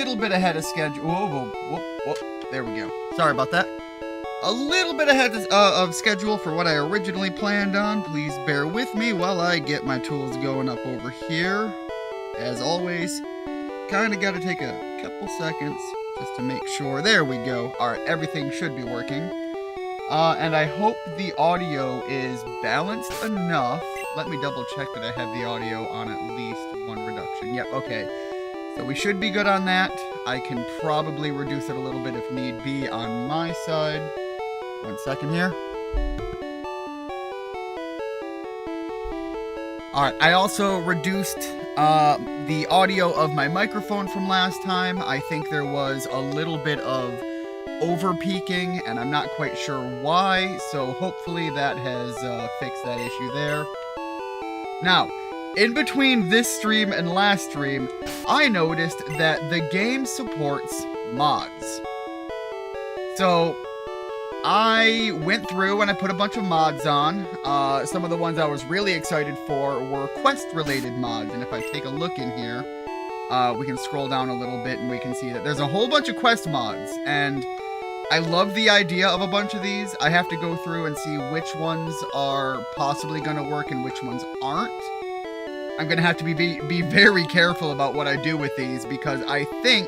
little bit ahead of schedule. Whoa, there we go. Sorry about that. A little bit ahead of schedule for what I originally planned on. Please bear with me while I get my tools going up over here. As always, kind of got to take a couple seconds just to make sure. There we go. All right, everything should be working. And I hope the audio is balanced enough. Let me double check that I have the audio on at least one reduction. Yep, okay. So we should be good on that. I can probably reduce it a little bit if need be on my side. 1 second here. Alright, I also reduced the audio of my microphone from last time. I think there was a little bit of over-peaking, and I'm not quite sure why, so hopefully that has fixed that issue there. Now, in between this stream and last stream, I noticed that the game supports mods. So I went through and I put a bunch of mods on. Some of the ones I was really excited for were quest-related mods, and if I take a look in here, we can scroll down a little bit and we can see that there's a whole bunch of quest mods, and I love the idea of a bunch of these. I have to go through and see which ones are possibly going to work and which ones aren't. I'm going to have to be very careful about what I do with these, because I think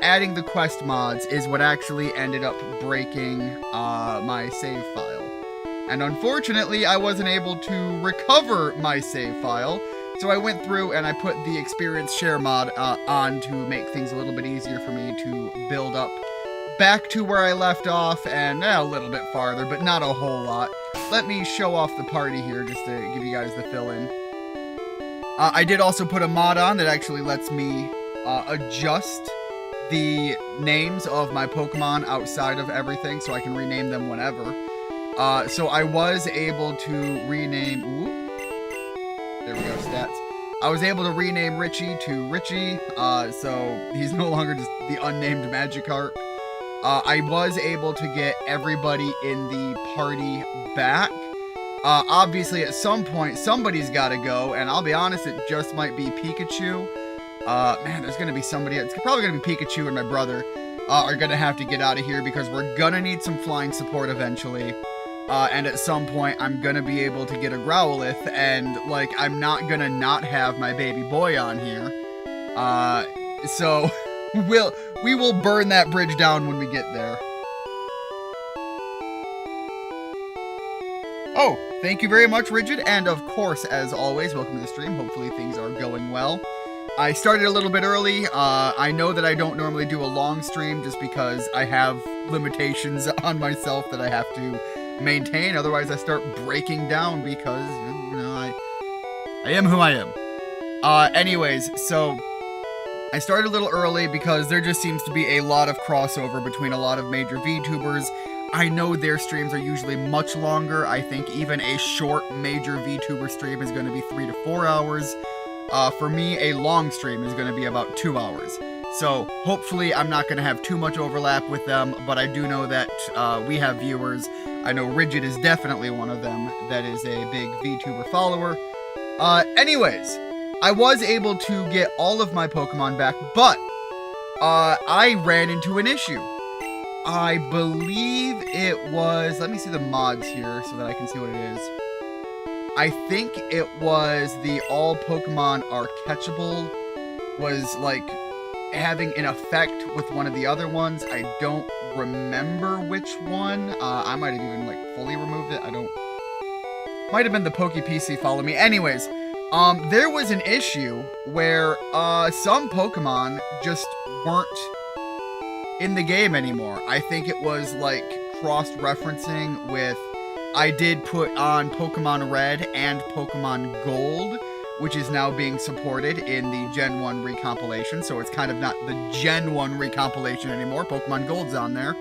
adding the quest mods is what actually ended up breaking my save file. And unfortunately, I wasn't able to recover my save file, so I went through and I put the experience share mod on to make things a little bit easier for me to build up back to where I left off, and a little bit farther, but not a whole lot. Let me show off the party here just to give you guys the fill-in. I did also put a mod on that actually lets me adjust the names of my Pokemon outside of everything, so I can rename them whenever. So I was able to rename... Ooh, there we go, stats. I was able to rename Richie to Richie, so he's no longer just the unnamed Magikarp. I was able to get everybody in the party back. Obviously, at some point, somebody's got to go, and I'll be honest, it just might be Pikachu. Man, there's going to be somebody, it's probably going to be Pikachu and my brother are going to have to get out of here, because we're going to need some flying support eventually. And at some point, I'm going to be able to get a Growlithe, and, like, I'm not going to not have my baby boy on here. So, we will burn that bridge down when we get there. Oh, thank you very much, Rigid, and of course, as always, welcome to the stream. Hopefully things are going well. I started a little bit early. I know that I don't normally do a long stream just because I have limitations on myself that I have to maintain. Otherwise, I start breaking down because, you know, I am who I am. Anyways, so I started a little early because there just seems to be a lot of crossover between a lot of major VTubers. I know their streams are usually much longer. I think even a short major VTuber stream is going to be 3 to 4 hours. For me, a long stream is going to be about 2 hours. So hopefully I'm not going to have too much overlap with them, but I do know that we have viewers. I know Rigid is definitely one of them that is a big VTuber follower. Anyways, I was able to get all of my Pokemon back, but I ran into an issue. I believe it was... Let me see the mods here so that I can see what it is. I think it was the all Pokemon are catchable was, like, having an effect with one of the other ones. I don't remember which one. I might have even, like, fully removed it. I don't... Might have been the PokePC follow me. Anyways, there was an issue where some Pokemon just weren't in the game anymore. I think it was like cross-referencing with, I did put on Pokemon Red and Pokemon Gold, which is now being supported in the Gen 1 recompilation, so it's kind of not the Gen 1 recompilation anymore. Pokemon Gold's on there.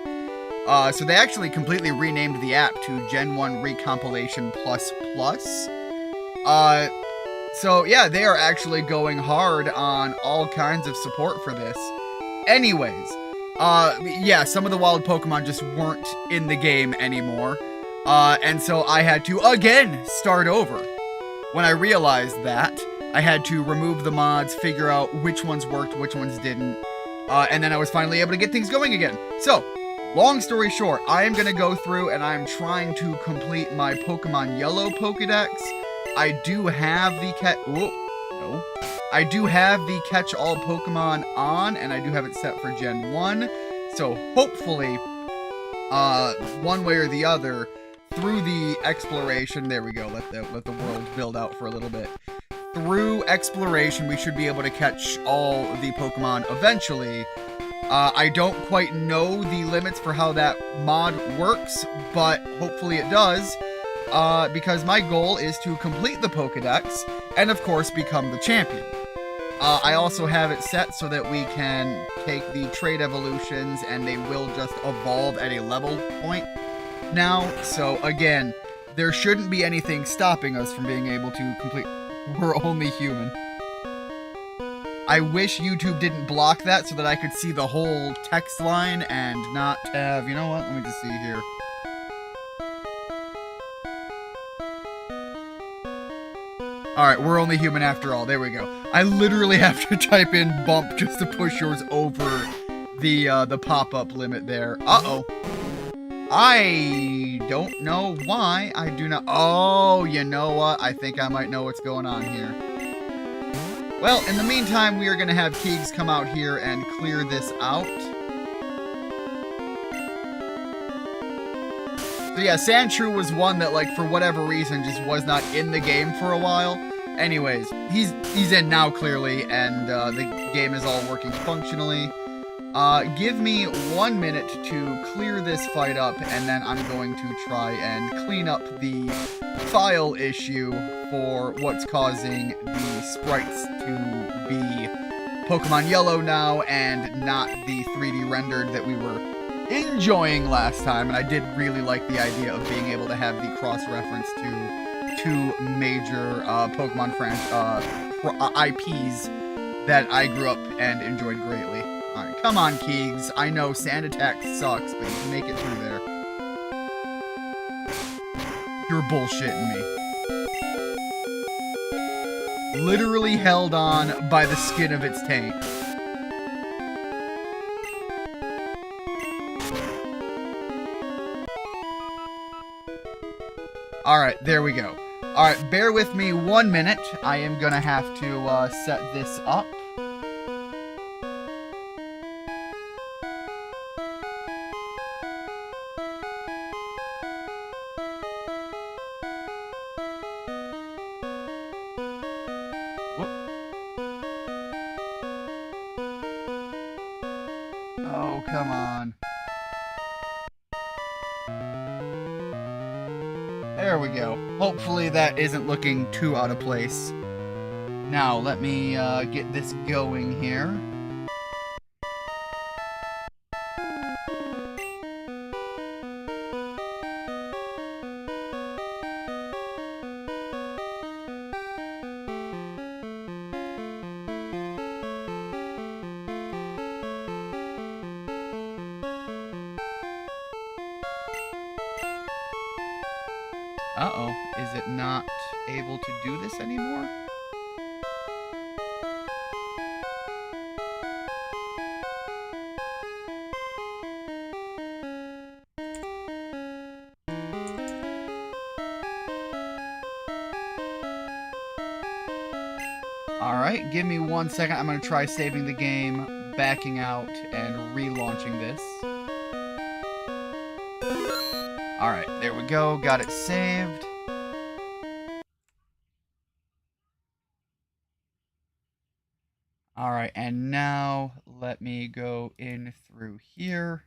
So they actually completely renamed the app to Gen 1 Recompilation Plus Plus. So yeah, they are actually going hard on all kinds of support for this. Anyways, yeah, some of the wild Pokemon just weren't in the game anymore. And so I had to, again, start over. When I realized that, I had to remove the mods, figure out which ones worked, which ones didn't. And then I was finally able to get things going again. So, long story short, I am going to go through and I'm trying to complete my Pokemon Yellow Pokedex. I do have the I do have the catch-all Pokemon on, and I do have it set for Gen 1. So hopefully, one way or the other, through the exploration, there we go, let the world build out for a little bit. Through exploration, we should be able to catch all the Pokemon eventually. I don't quite know the limits for how that mod works, but hopefully it does, because my goal is to complete the Pokedex, and of course become the champion. I also have it set so that we can take the trait evolutions, and they will just evolve at a level point now. So again, there shouldn't be anything stopping us from being able to complete. We're only human. I wish YouTube didn't block that so that I could see the whole text line and not have, you know what, let me just see here. Alright, we're only human after all, there we go. I literally have to type in bump just to push yours over the pop-up limit there. Uh-oh. I don't know why. I do not. Oh, you know what? I think I might know what's going on here. Well, in the meantime, we are going to have Keegs come out here and clear this out. So yeah, Sandshrew was one that, like, for whatever reason, just was not in the game for a while. Anyways, he's in now, clearly, and the game is all working functionally. Give me 1 minute to clear this fight up, and then I'm going to try and clean up the file issue for what's causing the sprites to be Pokemon Yellow now, and not the 3D rendered that we were enjoying last time. And I did really like the idea of being able to have the cross-reference to two major Pokemon IPs that I grew up and enjoyed greatly. Alright, come on, Keegs. I know Sand Attack sucks, but you can make it through there. You're bullshitting me. Literally held on by the skin of its taint. Alright, there we go. Alright, bear with me 1 minute. I am gonna have to set this up. Oh, come on. There we go. Hopefully that isn't looking too out of place. Now, let me get this going here. Uh-oh, is it not able to do this anymore? Alright, give me 1 second. I'm going to try saving the game, backing out, and relaunching this. Alright, there we go. Got it saved. Alright, and now let me go in through here.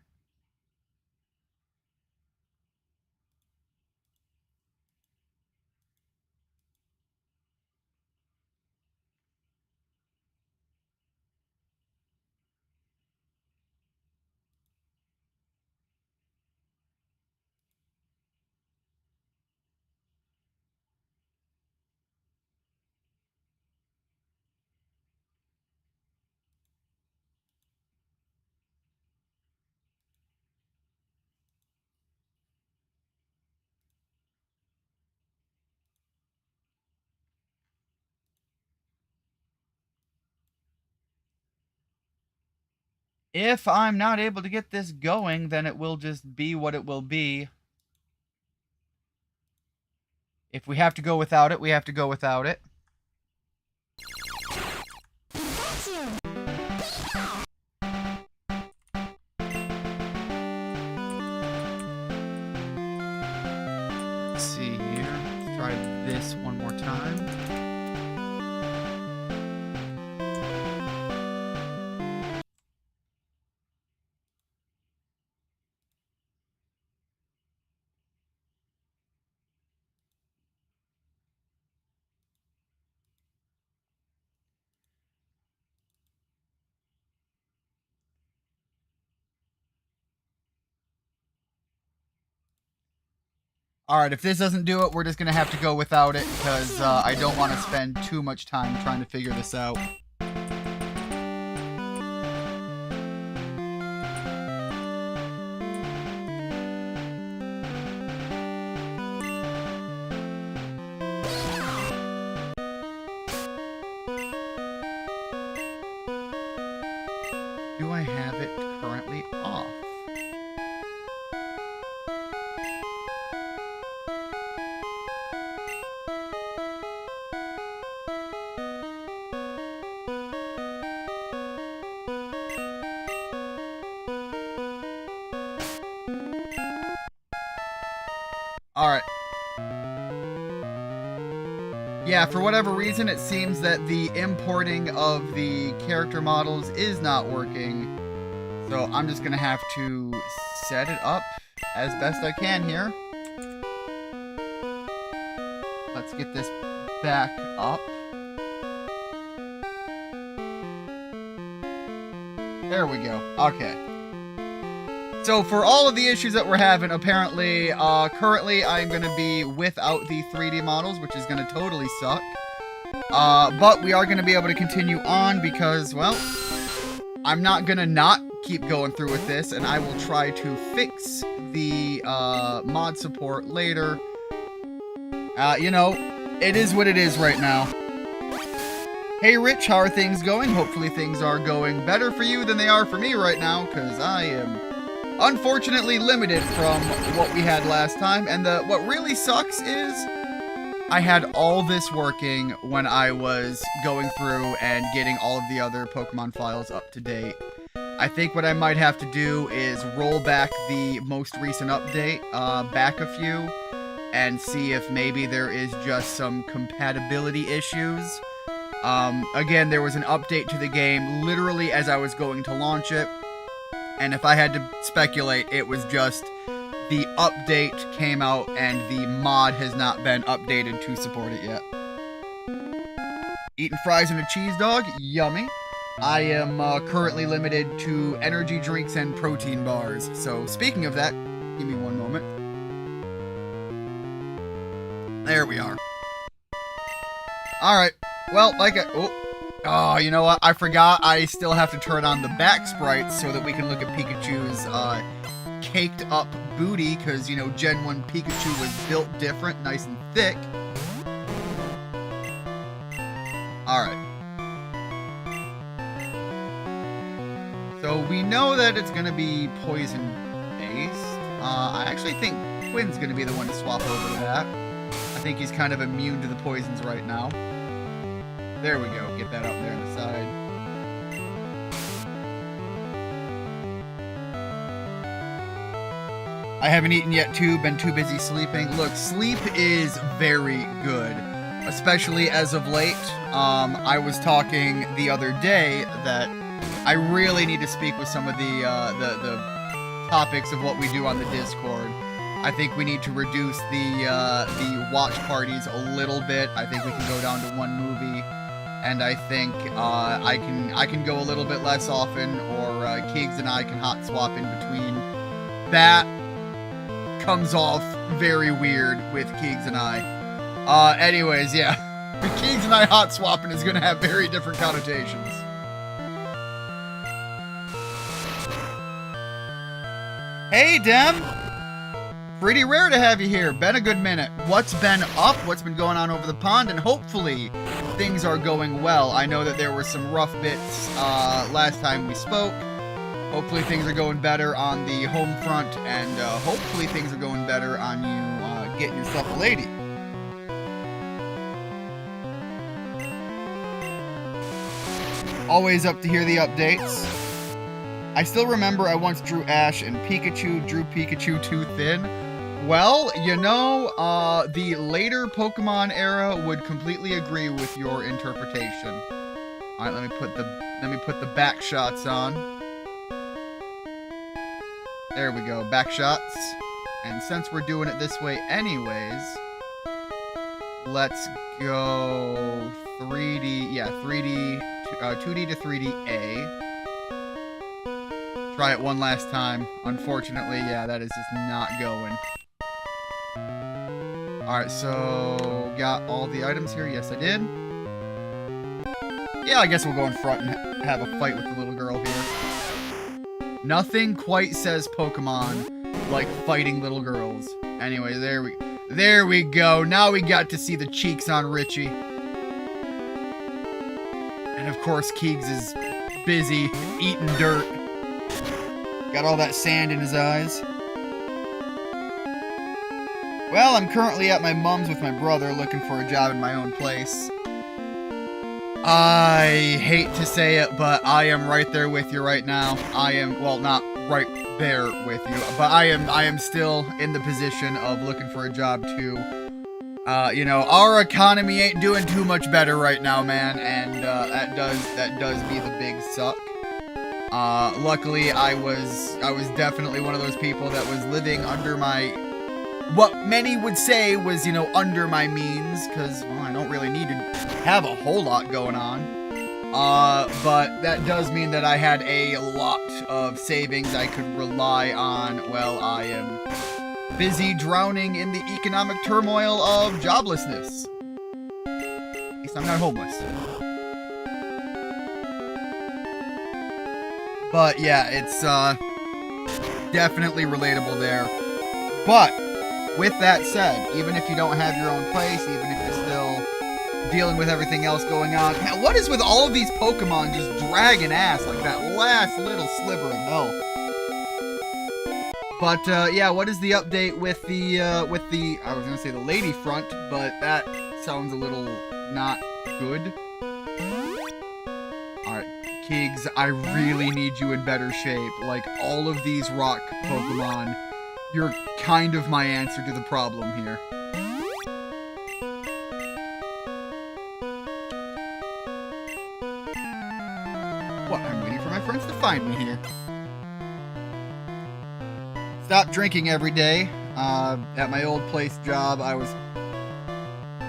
If I'm not able to get this going, then it will just be what it will be. If we have to go without it, we have to go without it. Let's see here. Let's try this one more time. Alright, if this doesn't do it, we're just gonna have to go without it, because I don't want to spend too much time trying to figure this out. Do I have it currently off? Alright. Yeah, for whatever reason, it seems that the importing of the character models is not working. So I'm just gonna have to set it up as best I can here. Let's get this back up. There we go. Okay. So for all of the issues that we're having, apparently, currently I'm going to be without the 3D models, which is going to totally suck. But we are going to be able to continue on because, well, I'm not going to not keep going through with this, and I will try to fix the mod support later. You know, it is what it is right now. Hey Rich, how are things going? Hopefully things are going better for you than they are for me right now, because I am unfortunately limited from what we had last time. And what really sucks is I had all this working when I was going through and getting all of the other Pokemon files up to date. I think what I might have to do is roll back the most recent update back a few and see if maybe there is just some compatibility issues. Again, there was an update to the game literally as I was going to launch it, and if I had to speculate, it was just the update came out and the mod has not been updated to support it yet. Eating fries and a cheese dog, yummy. I am currently limited to energy drinks and protein bars, so speaking of that, give me one moment. There we are. Alright. Well, oh, you know what? I forgot I still have to turn on the back sprites so that we can look at Pikachu's caked up booty, because, you know, Gen 1 Pikachu was built different, nice and thick. Alright. So we know that it's going to be poison-based. I actually think Quinn's going to be the one to swap over to that. I think he's kind of immune to the poisons right now. There we go. Get that up there on the side. I haven't eaten yet too. Been too busy sleeping. Look, sleep is very good, especially as of late. I was talking the other day that I really need to speak with some of the topics of what we do on the Discord. I think we need to reduce the watch parties a little bit. I think we can go down to one movie. And I think I can go a little bit less often, or Keegs and I can hot swap in between. That comes off very weird with Keegs and I. Anyways, yeah. Keegs and I hot swapping is going to have very different connotations. Hey, Dem! Pretty rare to have you here. Been a good minute. What's been up? What's been going on over the pond? And hopefully things are going well. I know that there were some rough bits last time we spoke. Hopefully things are going better on the home front, and hopefully things are going better on you getting yourself a lady. Always up to hear the updates. I still remember I once drew Ash and Pikachu, drew Pikachu too thin. Well, you know, the later Pokemon era would completely agree with your interpretation. All right, let me put the back shots on. There we go, back shots. And since we're doing it this way anyways, let's go 3D, yeah, 2D to 3D A. Try it one last time. Unfortunately, yeah, that is just not going. Alright, so got all the items here. Yes, I did. Yeah, I guess we'll go in front and have a fight with the little girl here. Nothing quite says Pokemon like fighting little girls. Anyway, there we go. Now we got to see the cheeks on Richie. And of course, Keegs is busy eating dirt. Got all that sand in his eyes. Well, I'm currently at my mom's with my brother looking for a job in my own place. I hate to say it, but I am right there with you right now. I am, well, not right there with you, but I am still in the position of looking for a job too. You know, our economy ain't doing too much better right now, man, and that does be the big suck. Luckily, I was definitely one of those people that was living under my, what many would say was, you know, under my means, because, well, I don't really need to have a whole lot going on. But that does mean that I had a lot of savings I could rely on while I am busy drowning in the economic turmoil of joblessness. At least I'm not homeless. But yeah, it's definitely relatable there. But with that said, even if you don't have your own place, even if you're still dealing with everything else going on, man, what is with all of these Pokemon just dragging ass like that last little sliver of health? But yeah, what is the update with the I was gonna say the lady front, but that sounds a little not good. Alright, Keegs, I really need you in better shape. Like, all of these rock Pokemon, you're kind of my answer to the problem here. What? I'm waiting for my friends to find me here. Stop drinking every day. At my old place job, I was...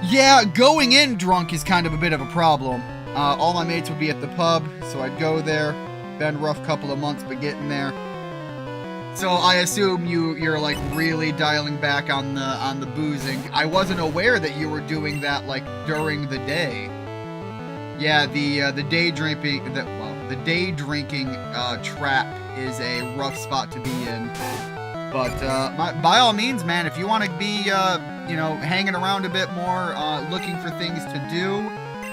Yeah, going in drunk is kind of a bit of a problem. All my mates would be at the pub, so I'd go there. Been a rough couple of months, but getting there. So I assume you're like really dialing back on the boozing. I wasn't aware that you were doing that like during the day. Yeah, the day drinking the day drinking trap is a rough spot to be in. But by all means, man, if you want to be you know, hanging around a bit more, looking for things to do,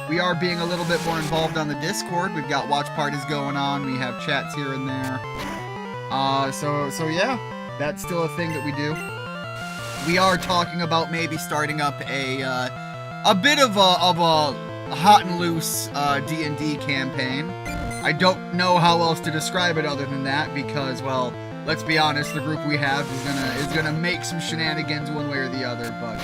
we are being a little bit more involved on the Discord. We've got watch parties going on. We have chats here and there. So yeah, that's still a thing that we do. We are talking about maybe starting up a bit of a hot and loose D&D campaign. I don't know how else to describe it other than that, because, well, let's be honest, the group we have is gonna make some shenanigans one way or the other, but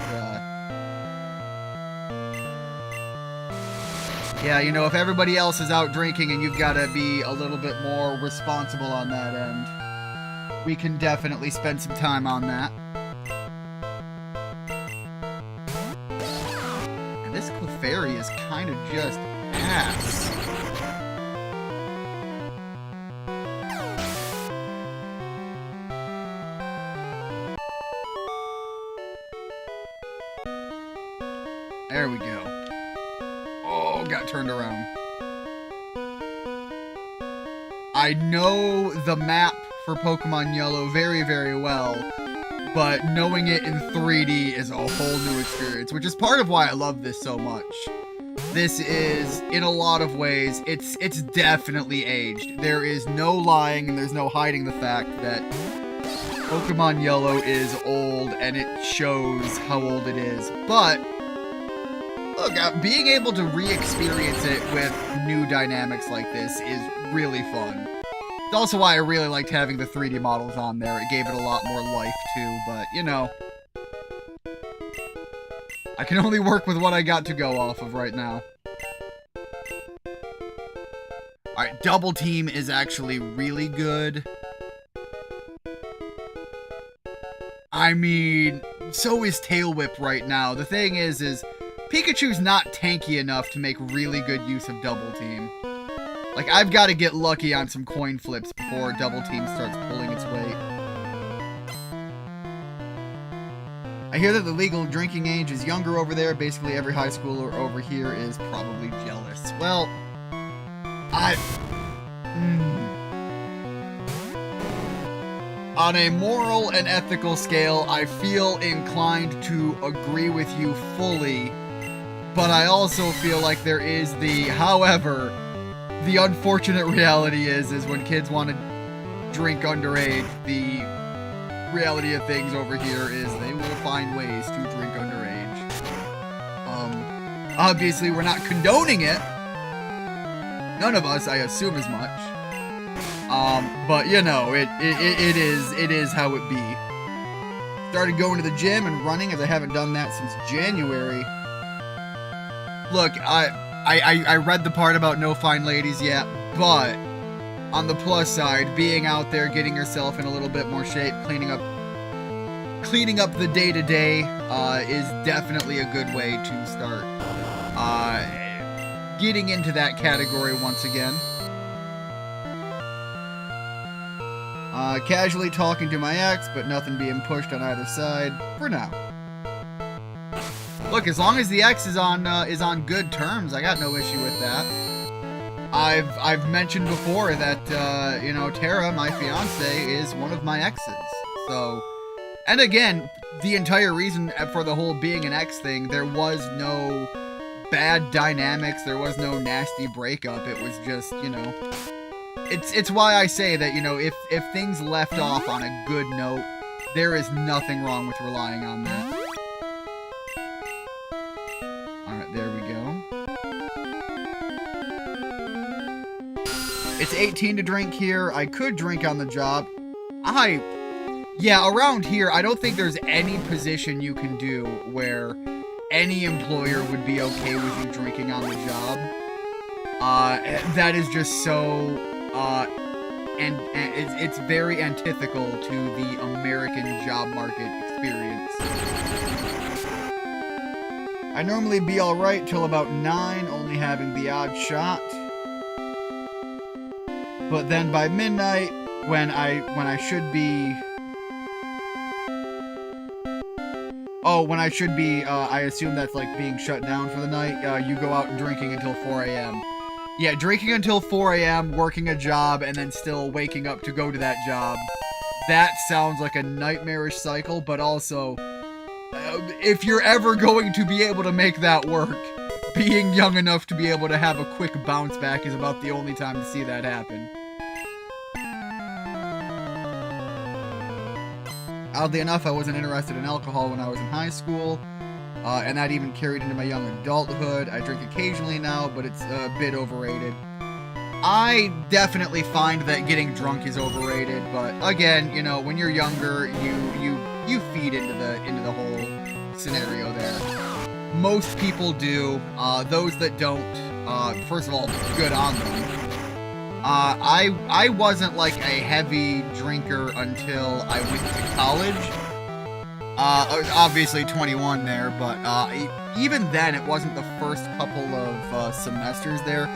yeah, you know, if everybody else is out drinking and you've got to be a little bit more responsible on that end, we can definitely spend some time on that. And this Clefairy is kind of just ass. There we go. Oh, got turned around. I know the map for Pokemon Yellow very, very well, but knowing it in 3D is a whole new experience, which is part of why I love this so much. This is, in a lot of ways, it's definitely aged. There is no lying and there's no hiding the fact that Pokemon Yellow is old, and it shows how old it is. But look, being able to re-experience it with new dynamics like this is really fun. It's also why I really liked having the 3D models on there. It gave it a lot more life too, but you know, I can only work with what I got to go off of right now. Alright, Double Team is actually really good. I mean, so is Tail Whip right now. The thing is Pikachu's not tanky enough to make really good use of Double Team. Like, I've got to get lucky on some coin flips before Double Team starts pulling its weight. I hear that the legal drinking age is younger over there. Basically, every high schooler over here is probably jealous. Well, on a moral and ethical scale, I feel inclined to agree with you fully, but I also feel like there is however, the unfortunate reality is when kids want to drink underage, the reality of things over here is they will find ways to drink underage. Obviously we're not condoning it. None of us, I assume, as much. But you know, it is how it be. Started going to the gym and running, as I haven't done that since January. Look, I read the part about no fine ladies yet, but on the plus side, being out there, getting yourself in a little bit more shape, cleaning up the day-to-day is definitely a good way to start getting into that category once again. Casually talking to my ex, but nothing being pushed on either side for now. Look, as long as the ex is on good terms, I got no issue with that. I've mentioned before that you know, Tara, my fiance, is one of my exes. So, and again, the entire reason for the whole being an ex thing, there was no bad dynamics, there was no nasty breakup. It was just, you know, it's why I say that, you know, if things left off on a good note, there is nothing wrong with relying on that. Alright, there we go. It's 18 to drink here. I could drink on the job. Yeah, around here, I don't think there's any position you can do where any employer would be okay with you drinking on the job. That is just so, and it's very antithetical to the American job market experience. I normally be alright till about 9, only having the odd shot. But then by midnight, when I should be... Oh, when I should be, I assume that's like being shut down for the night. You go out and drinking until 4 a.m. Yeah, drinking until 4 a.m., working a job, and then still waking up to go to that job. That sounds like a nightmarish cycle, but also, if you're ever going to be able to make that work, being young enough to be able to have a quick bounce back is about the only time to see that happen. Oddly enough, I wasn't interested in alcohol when I was in high school, and that even carried into my young adulthood. I drink occasionally now, but it's a bit overrated. I definitely find that getting drunk is overrated, but again, you know, when you're younger, you feed into the whole scenario there. Most people do. Those that don't, first of all, good on them. I wasn't like a heavy drinker until I went to college. Obviously 21 there, but even then it wasn't the first couple of semesters there.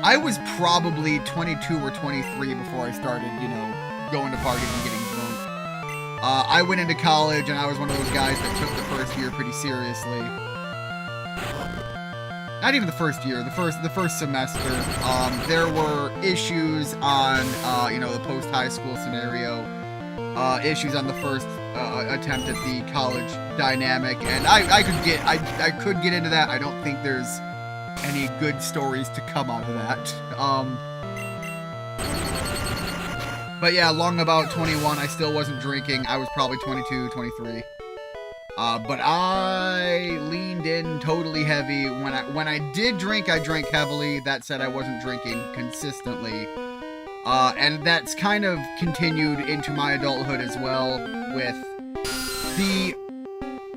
I was probably 22 or 23 before I started, you know, going to parties and getting drunk. I went into college and I was one of those guys that took the first year pretty seriously. Not even the first year, the first semester. There were issues on, you know, the post-high school scenario, issues on the first attempt at the college dynamic, and I could get into that. I don't think there's any good stories to come out of that. But yeah, long about 21, I still wasn't drinking. I was probably 22, 23. But I leaned in totally heavy. When I did drink, I drank heavily. That said, I wasn't drinking consistently. And that's kind of continued into my adulthood as well,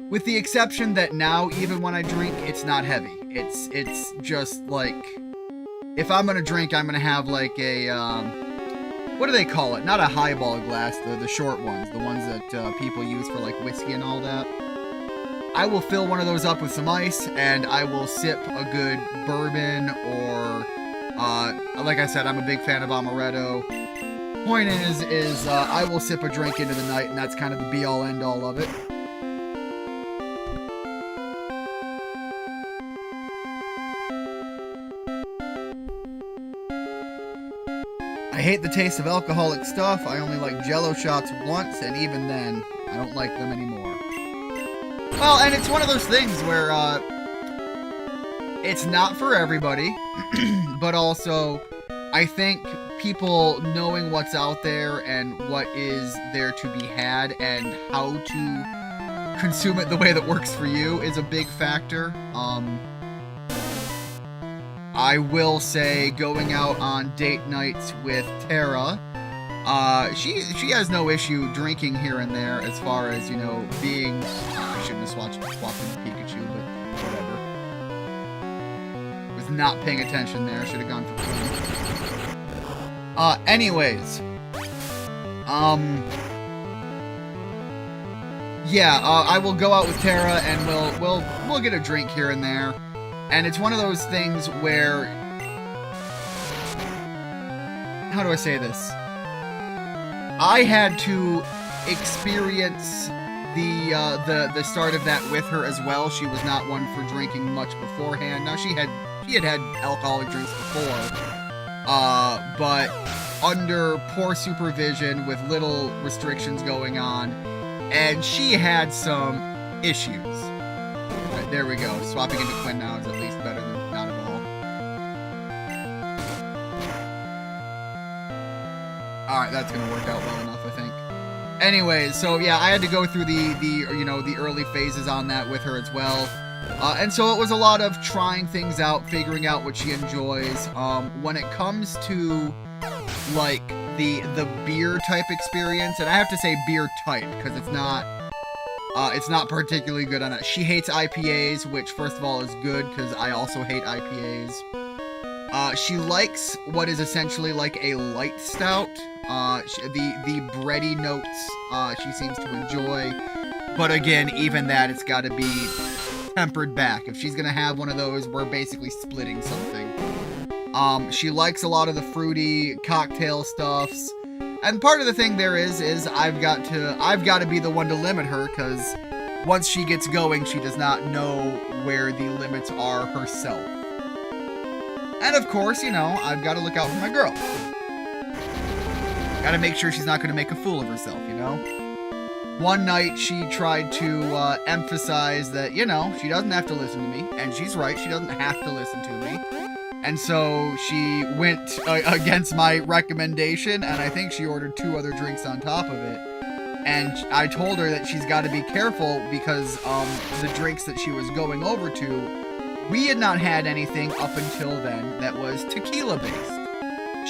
with the exception that now, even when I drink, it's not heavy. It's just like, if I'm gonna drink, I'm gonna have like a, what do they call it? Not a highball glass, the short ones, the ones that people use for like whiskey and all that. I will fill one of those up with some ice, and I will sip a good bourbon or, like I said, I'm a big fan of amaretto. Point is I will sip a drink into the night, and that's kind of the be-all, end-all of it. I hate the taste of alcoholic stuff. I only like Jello shots once, and even then, I don't like them anymore. Well, and it's one of those things where, it's not for everybody, but also, I think people knowing what's out there and what is there to be had and how to consume it the way that works for you is a big factor. I will say, going out on date nights with Tara, she has no issue drinking here and there as far as, you know, being... I shouldn't have swapped into Pikachu, but whatever. Was not paying attention there. Should have gone for Pikachu. Anyways. Yeah, I will go out with Tara and we'll get a drink here and there. And it's one of those things where... How do I say this? I had to experience the start of that with her as well. She was not one for drinking much beforehand. Now she had alcoholic drinks before, but under poor supervision with little restrictions going on, and she had some issues. Right, there we go. Swapping into Quinn now is at least better than not at all. Alright, that's gonna work out well enough, I think. Anyways, so yeah, I had to go through the early phases on that with her as well. And so it was a lot of trying things out, figuring out what she enjoys. When it comes to, like, the beer type experience, and I have to say beer type, because it's not particularly good on it. She hates IPAs, which, first of all, is good, because I also hate IPAs. She likes what is essentially like a light stout. The bready notes, she seems to enjoy. But again, even that, it's got to be tempered back. If she's going to have one of those, we're basically splitting something. She likes a lot of the fruity cocktail stuffs. And part of the thing there is I've got to be the one to limit her, because once she gets going, she does not know where the limits are herself. And of course, you know, I've got to look out for my girl. Got to make sure she's not going to make a fool of herself, you know? One night, she tried to emphasize that, you know, she doesn't have to listen to me. And she's right, she doesn't have to listen to me. And so she went against my recommendation, and I think she ordered 2 other drinks on top of it. And I told her that she's got to be careful because the drinks that she was going over to, we had not had anything up until then that was tequila-based.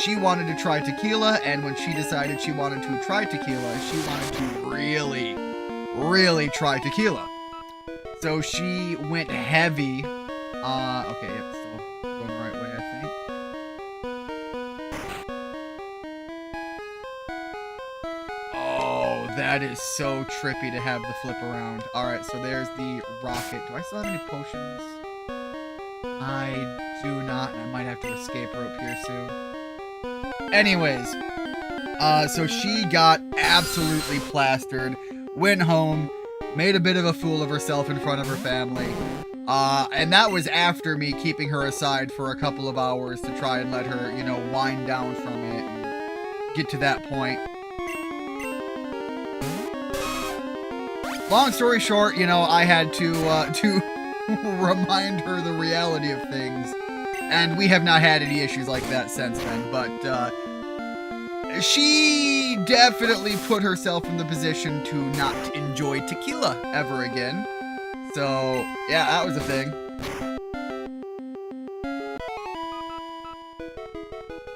She wanted to try tequila, and when she decided she wanted to try tequila, she wanted to really, really try tequila. So she went heavy. Okay, yep, still going the right way, I think. Oh, that is so trippy to have the flip around. Alright, so there's the rocket. Do I still have any potions? I do not, and I might have to escape rope here soon. Anyways, so she got absolutely plastered, went home, made a bit of a fool of herself in front of her family, and that was after me keeping her aside for a couple of hours to try and let her, you know, wind down from it and get to that point. Long story short, you know, I had to remind her the reality of things. And we have not had any issues like that since then, but she definitely put herself in the position to not enjoy tequila ever again. So, yeah, that was a thing.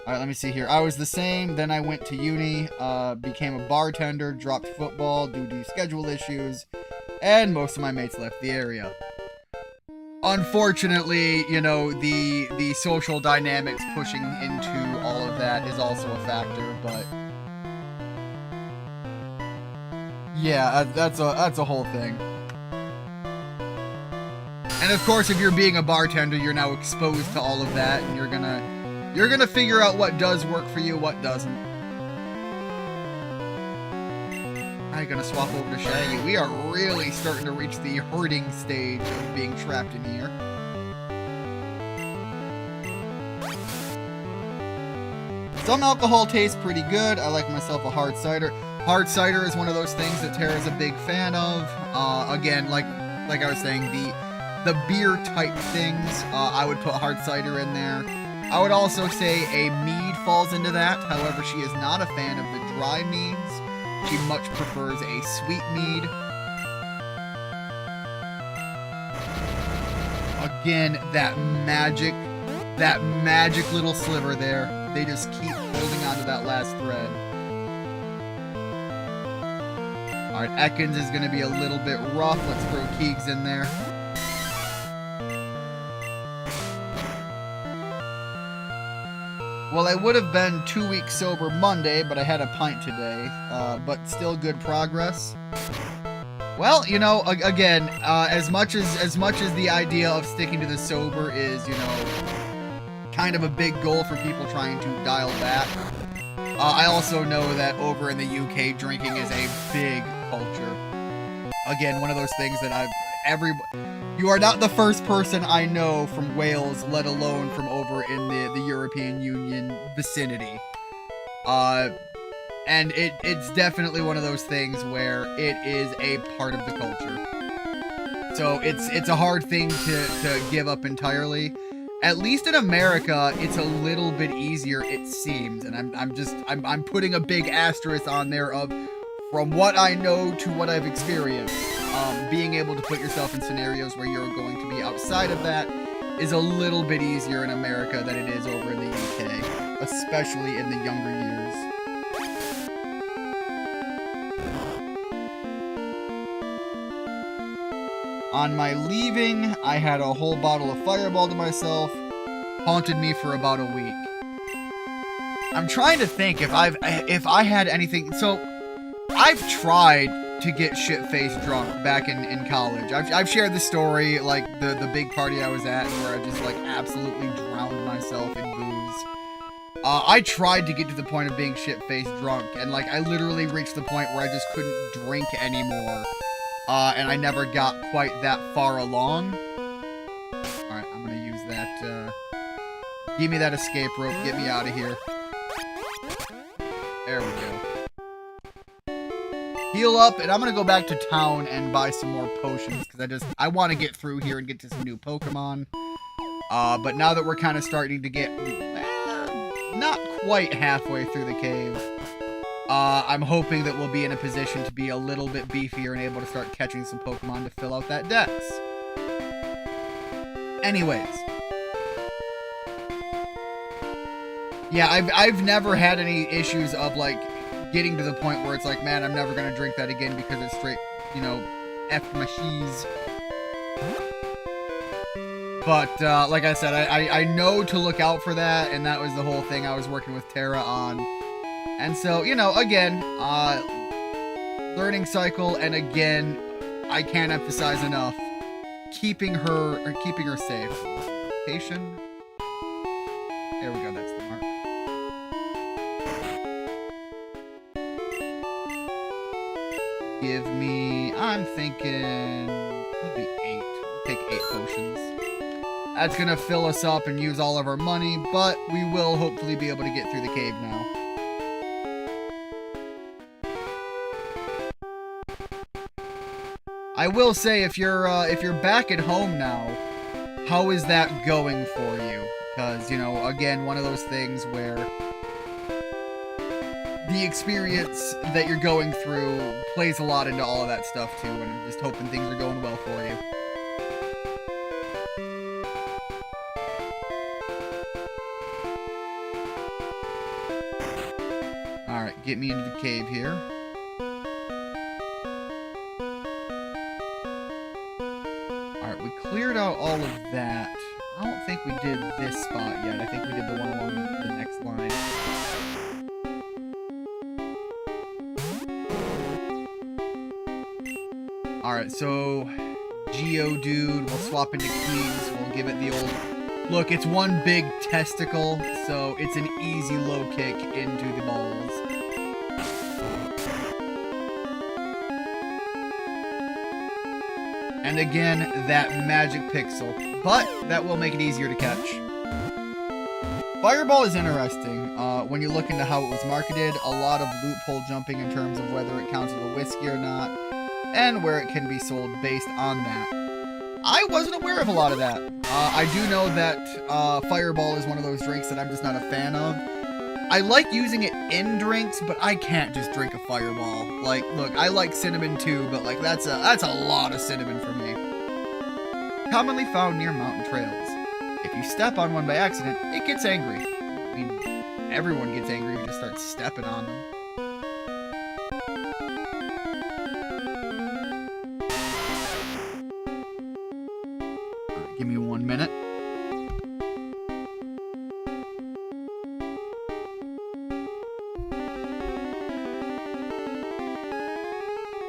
Alright, let me see here. I was the same, then I went to uni, became a bartender, dropped football due to schedule issues, and most of my mates left the area. Unfortunately, you know, the social dynamics pushing into all of that is also a factor, but yeah, that's a whole thing. And of course, if you're being a bartender, you're now exposed to all of that, and you're gonna figure out what does work for you, what doesn't. I'm gonna swap over to Shaggy. We are really starting to reach the hurting stage of being trapped in here. Some alcohol tastes pretty good. I like myself a hard cider. Hard cider is one of those things that Tara's a big fan of. Again, like I was saying, the beer type things, I would put hard cider in there. I would also say a mead falls into that. However, she is not a fan of the dry meads. She much prefers a sweet mead. Again, that magic little sliver there. They just keep holding on to that last thread. Alright, Ekans is going to be a little bit rough. Let's throw Keegs in there. Well, I would have been 2 weeks sober Monday, but I had a pint today. But still good progress. Well, you know, again, as much as the idea of sticking to the sober is, you know, kind of a big goal for people trying to dial back, I also know that over in the UK, drinking is a big culture. Again, one of those things that you are not the first person I know from Wales, let alone from over in the European Union vicinity. And it's definitely one of those things where it is a part of the culture. So it's a hard thing to give up entirely. At least in America, it's a little bit easier, it seems. And I'm putting a big asterisk on there of, from what I know to what I've experienced. Being able to put yourself in scenarios where you're going to be outside of that is a little bit easier in America than it is over in the UK, especially in the younger years. On my leaving, I had a whole bottle of Fireball to myself. Haunted me for about a week. I'm trying to think if I had anything. So, I've tried to get shit-faced drunk back in college. I've shared the story, like the big party I was at where I just like absolutely drowned myself in booze. I tried to get to the point of being shit-faced drunk, and like I literally reached the point where I just couldn't drink anymore. And I never got quite that far along. Alright, I'm gonna use that, give me that escape rope, get me out of here. There we go. Heal up, and I'm gonna go back to town and buy some more potions, because I want to get through here and get to some new Pokemon. But now that we're kind of starting to get, not quite halfway through the cave, I'm hoping that we'll be in a position to be a little bit beefier and able to start catching some Pokemon to fill out that dex. Anyways. Yeah, I've never had any issues of, like, getting to the point where it's like, man, I'm never gonna drink that again because it's straight, you know, F my cheese. But, like I said, I know to look out for that, and that was the whole thing I was working with Tara on. And so, you know, again, learning cycle, and again, I can't emphasize enough, keeping her safe. Patient. There we go, that's the mark. Give me, I'm thinking, probably 8. We'll take 8 potions. That's gonna fill us up and use all of our money, but we will hopefully be able to get through the cave now. I will say, if you're back at home now, how is that going for you? Because, you know, again, one of those things where the experience that you're going through plays a lot into all of that stuff too, and I'm just hoping things are going well for you. Alright, get me into the cave here. Alright, we cleared out all of that. I don't think we did this spot yet. I think we did the one along the next line. Alright, so Geodude, we'll swap into Kings, we'll give it the old... Look, it's one big testicle, so it's an easy low kick into the balls. And again, that magic pixel, but that will make it easier to catch. Fireball is interesting. When you look into how it was marketed, a lot of loophole jumping in terms of whether it counts as a whiskey or not, and where it can be sold based on that. I wasn't aware of a lot of that. I do know that Fireball is one of those drinks that I'm just not a fan of. I like using it in drinks, but I can't just drink a Fireball. Like, look, I like cinnamon too, but like that's a lot of cinnamon for me. Commonly found near mountain trails. If you step on one by accident, it gets angry. I mean, everyone gets angry if you just start stepping on them. Give me 1 minute.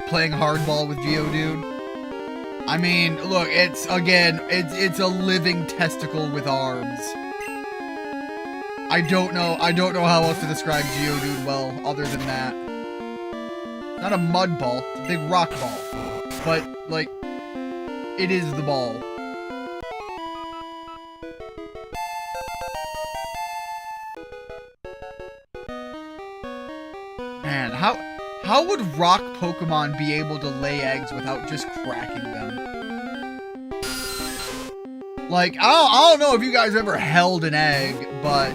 Playing hardball with Geodude. I mean, look, it's a living testicle with arms. I don't know how else to describe Geodude well other than that. Not a mud ball, it's a big rock ball. But, like, it is the ball. Man, how would rock Pokemon be able to lay eggs without just cracking them? Like, I don't know if you guys ever held an egg, but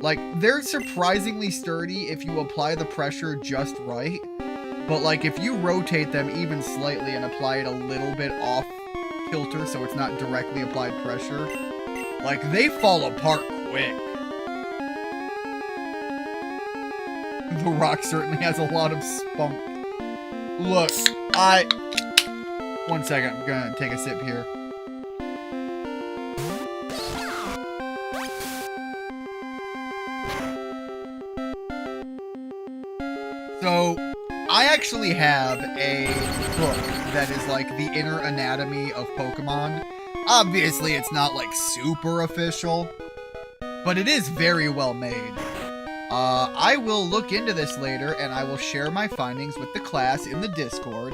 like, they're surprisingly sturdy if you apply the pressure just right. But like, if you rotate them even slightly and apply it a little bit off kilter so it's not directly applied pressure, like, they fall apart quick. The rock certainly has a lot of spunk. Look, 1 second, I'm gonna take a sip here. So, I actually have a book that is like the inner anatomy of Pokemon. Obviously, it's not like super official, but it is very well made. I will look into this later, and I will share my findings with the class in the Discord.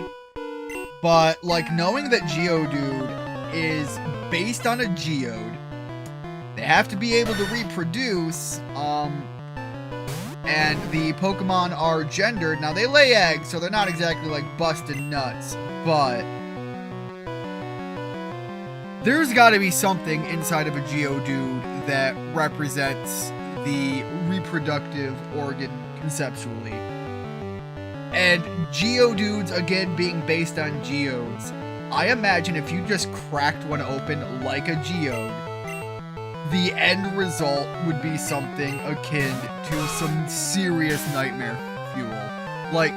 But, like, knowing that Geodude is based on a Geode, they have to be able to reproduce, and the Pokemon are gendered. Now, they lay eggs, so they're not exactly, like, busting nuts, but there's gotta be something inside of a Geodude that represents the reproductive organ conceptually. And Geodudes, again, being based on Geodes, I imagine if you just cracked one open like a Geode, the end result would be something akin to some serious nightmare fuel. Like,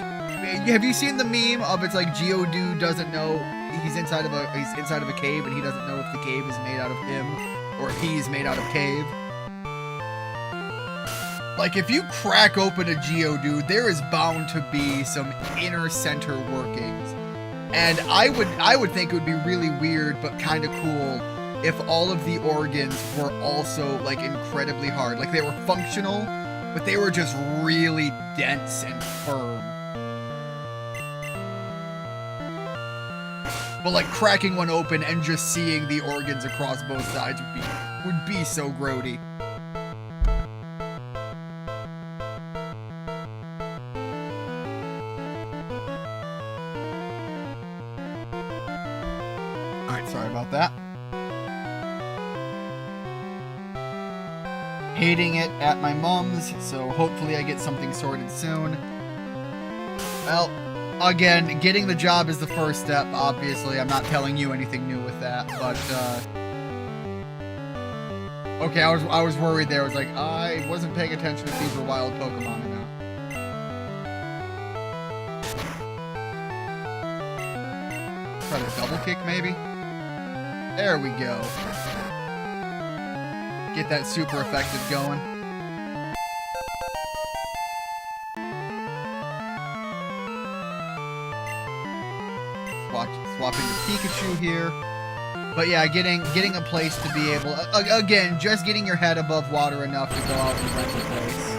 have you seen the meme of it's like Geodude doesn't know he's inside of a cave and he doesn't know if the cave is made out of him or if he's made out of cave? Like, if you crack open a Geodude, there is bound to be some inner center workings. And I would think it would be really weird, but kind of cool, if all of the organs were also, like, incredibly hard. Like, they were functional, but they were just really dense and firm. But, like, cracking one open and just seeing the organs across both sides would be so grody. Sorry about that. Hating it at my mom's, so hopefully I get something sorted soon. Well, again, getting the job is the first step, obviously. I'm not telling you anything new with that, but, okay, I was worried there. I was like, I wasn't paying attention if these were wild Pokemon or not. Try to double kick, maybe? There we go. Get that super effective going. Swapping to Pikachu here. But yeah, getting a place to be able... Again, just getting your head above water enough to go out and rent a place.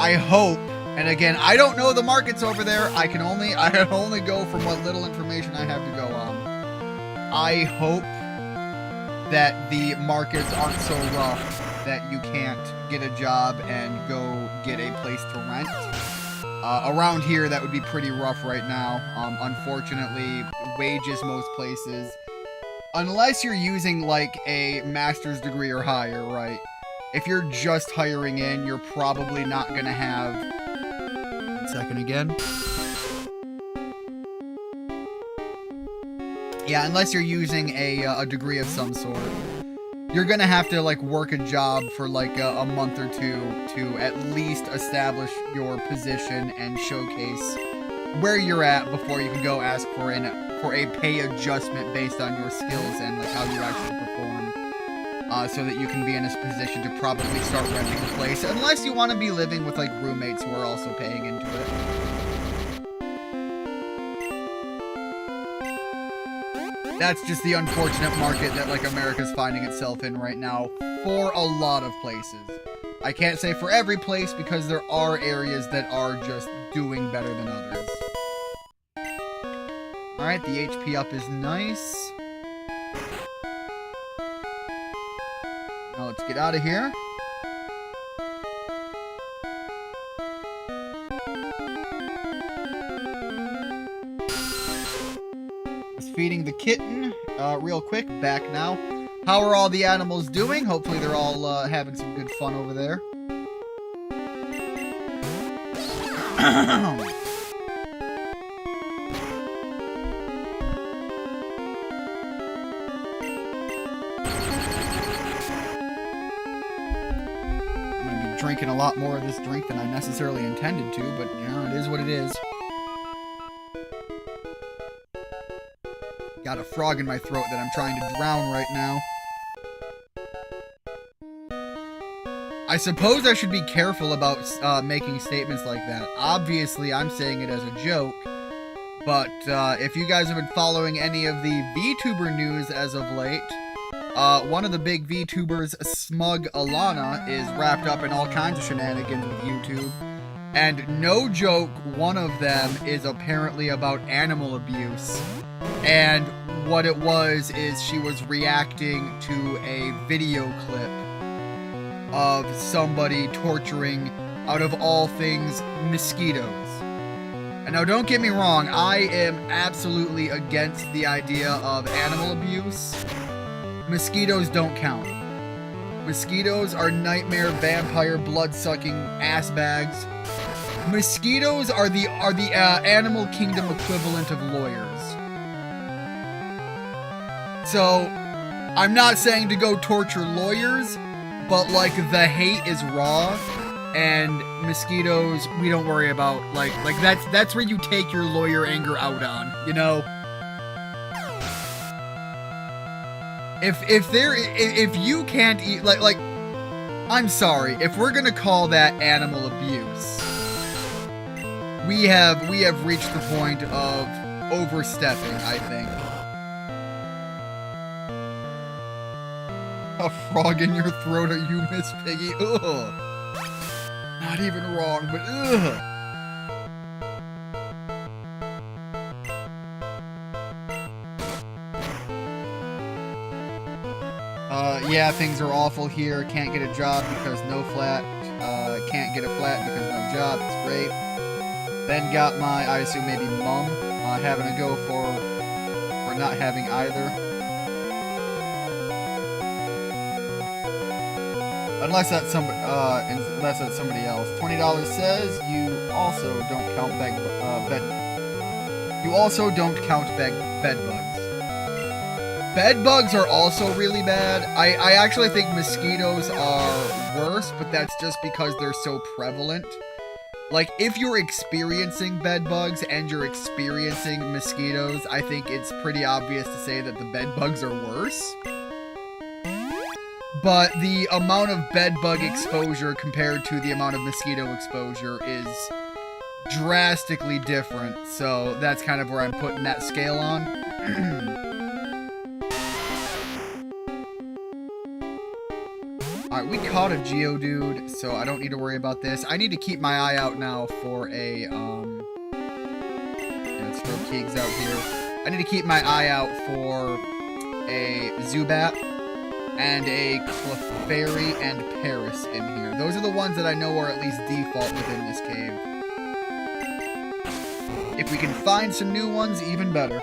I hope, and again, I don't know the markets over there. I can only go from what little information I have to go on. I hope that the markets aren't so rough that you can't get a job and go get a place to rent. Around here, that would be pretty rough right now. Unfortunately, wages most places, unless you're using like a master's degree or higher, right? If you're just hiring in, you're probably not going to have... 1 second again. Yeah, unless you're using a degree of some sort. You're gonna have to like work a job for like a month or two to at least establish your position and showcase where you're at before you can go ask for a pay adjustment based on your skills and like how you actually perform, so that you can be in a position to probably start renting a place, unless you want to be living with like roommates who are also paying into it. That's just the unfortunate market that like America's finding itself in right now for a lot of places. I can't say for every place because there are areas that are just doing better than others. Alright, the HP up is nice. Now let's get out of here. Feeding the kitten real quick. Back now. How are all the animals doing? Hopefully they're all having some good fun over there. I'm gonna be drinking a lot more of this drink than I necessarily intended to, but you know, it is what it is. Got a frog in my throat that I'm trying to drown right now. I suppose I should be careful about making statements like that. Obviously, I'm saying it as a joke, but if you guys have been following any of the VTuber news as of late, one of the big VTubers, Smug Alana, is wrapped up in all kinds of shenanigans with YouTube. And no joke, one of them is apparently about animal abuse. And what it was is she was reacting to a video clip of somebody torturing, out of all things, mosquitoes. And now don't get me wrong, I am absolutely against the idea of animal abuse. Mosquitoes don't count. Mosquitoes are nightmare, vampire, blood-sucking ass bags. Mosquitoes are the animal kingdom equivalent of lawyers. So, I'm not saying to go torture lawyers, but like the hate is raw, and mosquitoes we don't worry about. Like that's where you take your lawyer anger out on, you know. If you can't eat like I'm sorry, if we're gonna call that animal abuse, we have reached the point of overstepping, I think. A frog in your throat, are you, Miss Piggy? Ugh. Not even wrong, but ugh. Yeah, things are awful here. Can't get a job because no flat. Can't get a flat because no job. It's great. Then got my, I assume maybe mom, having a go for not having either. Unless that's somebody else. $20 says you also don't count bed bugs. Bed bugs are also really bad. I actually think mosquitoes are worse, but that's just because they're so prevalent. Like, if you're experiencing bed bugs and you're experiencing mosquitoes, I think it's pretty obvious to say that the bed bugs are worse. But the amount of bed bug exposure compared to the amount of mosquito exposure is drastically different. So that's kind of where I'm putting that scale on. Alright, we caught a Geodude, so I don't need to worry about this. I need to keep my eye out now for a, let's throw Kiegs out here. I need to keep my eye out for a Zubat and a Clefairy and Paris in here. Those are the ones that I know are at least default within this cave. If we can find some new ones, even better.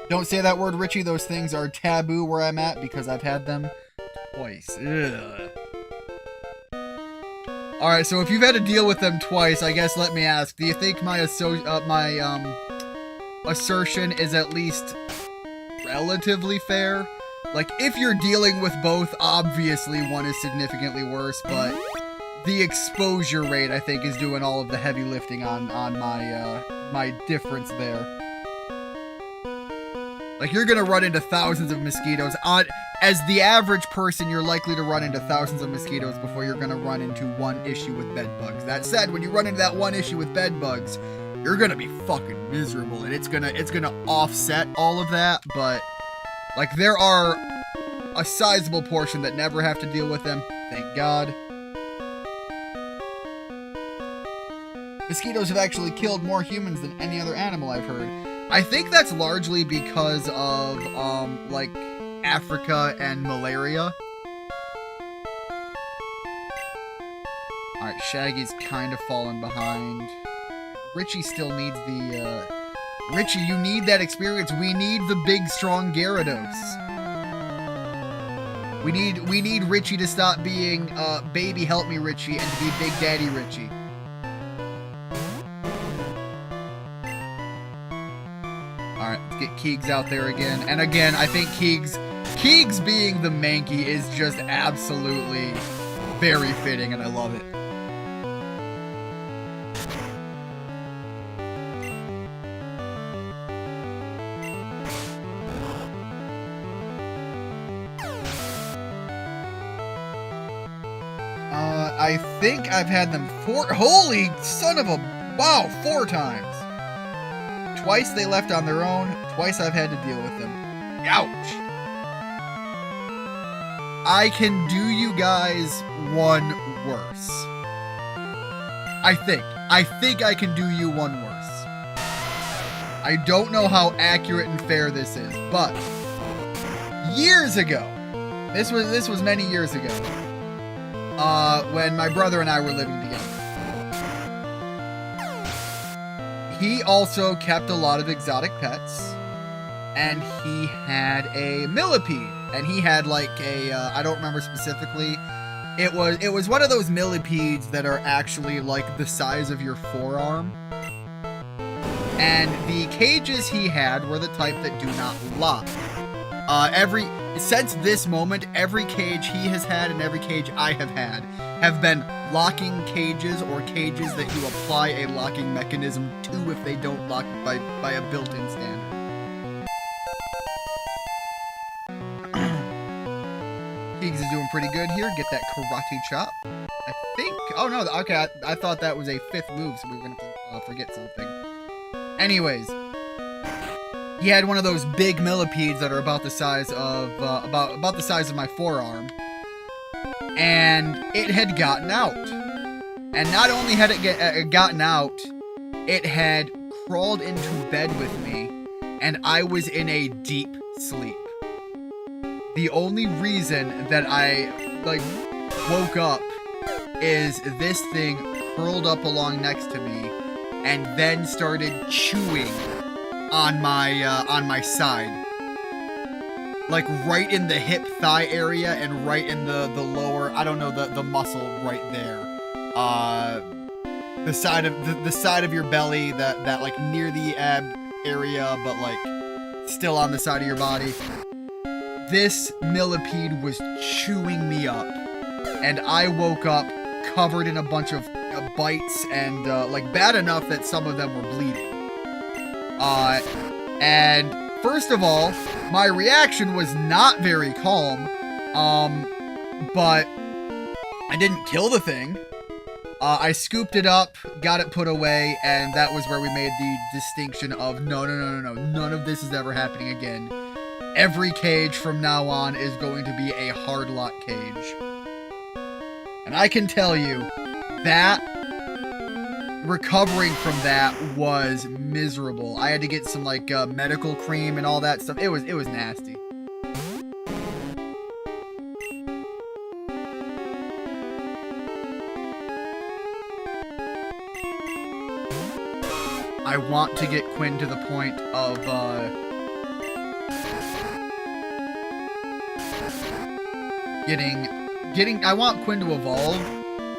Don't say that word, Richie. Those things are taboo where I'm at because I've had them twice. Ugh. Alright, so if you've had to deal with them twice, I guess let me ask, do you think my assertion is at least relatively fair? Like, if you're dealing with both, obviously one is significantly worse, but the exposure rate, I think, is doing all of the heavy lifting on my, my difference there. Like, you're gonna run into thousands of mosquitoes. As the average person, you're likely to run into thousands of mosquitoes before you're gonna run into one issue with bed bugs. That said, when you run into that one issue with bed bugs, you're gonna be fucking miserable, and it's gonna offset all of that, but, like, there are a sizable portion that never have to deal with them, thank God. Mosquitoes have actually killed more humans than any other animal I've heard. I think that's largely because of, like, Africa and malaria. Alright, Shaggy's kind of fallen behind. Richie still needs the, Richie, you need that experience. We need the big, strong Gyarados. We need Richie to stop being, baby help me Richie, and to be Big Daddy Richie. Alright, let's get Kiegs out there again. And again, I think Kiegs being the Mankey is just absolutely very fitting, and I love it. I think I've had them holy son of a, wow, 4 times. Twice they left on their own, twice I've had to deal with them. Ouch! I can do you guys one worse. I think I can do you one worse. I don't know how accurate and fair this is, but years ago, this was many years ago, when my brother and I were living together. He also kept a lot of exotic pets, and he had a millipede, and he had like a, I don't remember specifically, it was one of those millipedes that are actually like the size of your forearm, and the cages he had were the type that do not lock. Since this moment, every cage he has had and every cage I have been locking cages, or cages that you apply a locking mechanism to if they don't lock by a built-in standard. Kiegs is doing pretty good here. Get that karate chop. I think, oh no, okay, I thought that was a 5th move, so we were gonna forget something. Anyways. He had one of those big millipedes that are about the size of about the size of my forearm, and it had gotten out. And not only had it gotten out, it had crawled into bed with me, and I was in a deep sleep. The only reason that I like woke up is this thing curled up along next to me, and then started chewing on my side. like right in the hip thigh area and right in the lower, I don't know, the muscle right there. The side of your belly, that like near the ab area, but like still on the side of your body. This millipede was chewing me up, and I woke up covered in a bunch of bites and like bad enough that some of them were bleeding. And first of all, my reaction was not very calm, but I didn't kill the thing. I scooped it up, got it put away, and that was where we made the distinction of no, none of this is ever happening again. Every cage from now on is going to be a hard lock cage. And I can tell you, that recovering from that was miserable. I had to get some like medical cream and all that stuff. It was nasty. I want to get Quinn to the point of I want Quinn to evolve,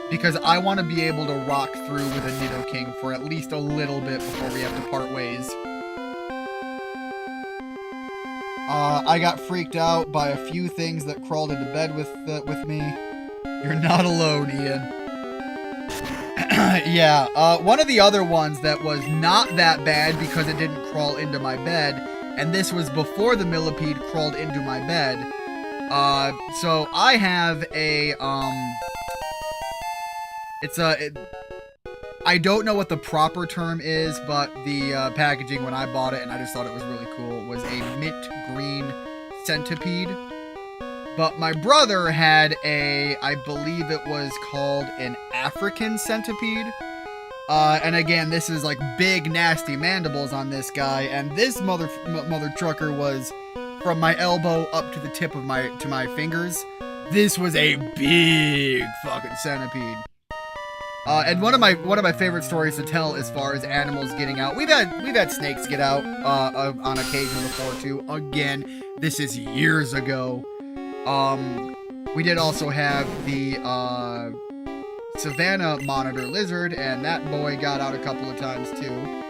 because I want to be able to rock through with a Nidoking for at least a little bit before we have to part ways. I got freaked out by a few things that crawled into bed with me. You're not alone, Ian. Yeah, one of the other ones that was not that bad because it didn't crawl into my bed, and this was before the millipede crawled into my bed. So I have a, I don't know what the proper term is, but the packaging when I bought it, and I just thought it was really cool, was a mint green centipede. But my brother had a, I believe it was called an African centipede. And again, this is like big, nasty mandibles on this guy, and this mother trucker was from my elbow up to the tip of my fingers. This was a big fucking centipede. And one of my favorite stories to tell as far as animals getting out. We've had snakes get out on occasion before too. Again, this is years ago. We did also have the Savannah monitor lizard, and that boy got out a couple of times too.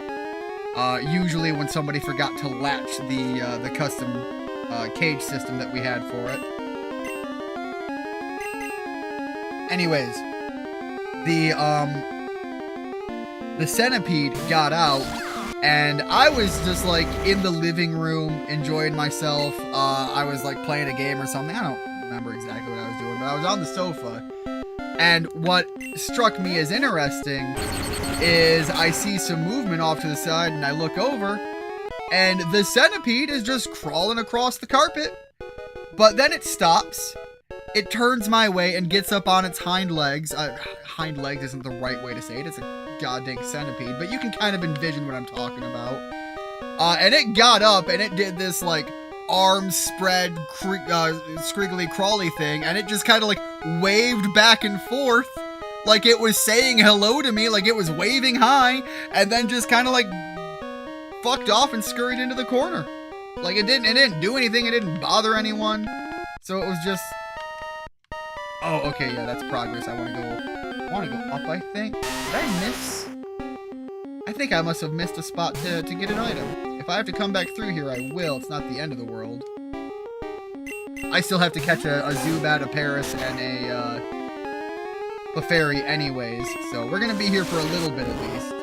Usually when somebody forgot to latch the custom cage system that we had for it. Anyways, the centipede got out, and I was just like in the living room enjoying myself. I was like playing a game or something. I don't remember exactly what I was doing, but I was on the sofa. And what struck me as interesting is I see some movement off to the side, and I look over, and the centipede is just crawling across the carpet. But then it stops. It turns my way and gets up on its hind legs. Hind legs isn't the right way to say it. It's a goddamn centipede, but you can kind of envision what I'm talking about. And it got up and it did this like arms spread, scriggly crawly thing, and it just kind of like waved back and forth like it was saying hello to me, like it was waving hi, and then just kind of like fucked off and scurried into the corner. Like it didn't do anything. It didn't bother anyone. So it was just. Oh, okay, yeah, that's progress. I want to go up, I think. Did I miss? I think I must have missed a spot to get an item. If I have to come back through here, I will. It's not the end of the world. I still have to catch a Zubat, a Paris, and a Clefairy anyways, so we're gonna be here for a little bit at least.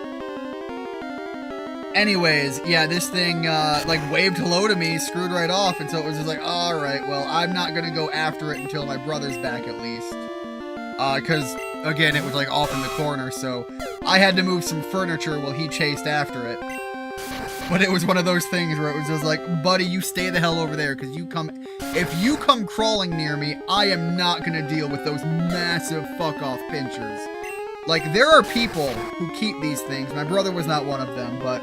Anyways, yeah, this thing, like, waved hello to me, screwed right off, and so it was just like, alright, well, I'm not gonna go after it until my brother's back, at least. Because, again, it was, like, off in the corner, so I had to move some furniture while he chased after it. But it was one of those things where it was just like, buddy, you stay the hell over there, because if you come crawling near me, I am not gonna deal with those massive fuck-off pinchers. Like, there are people who keep these things, my brother was not one of them, but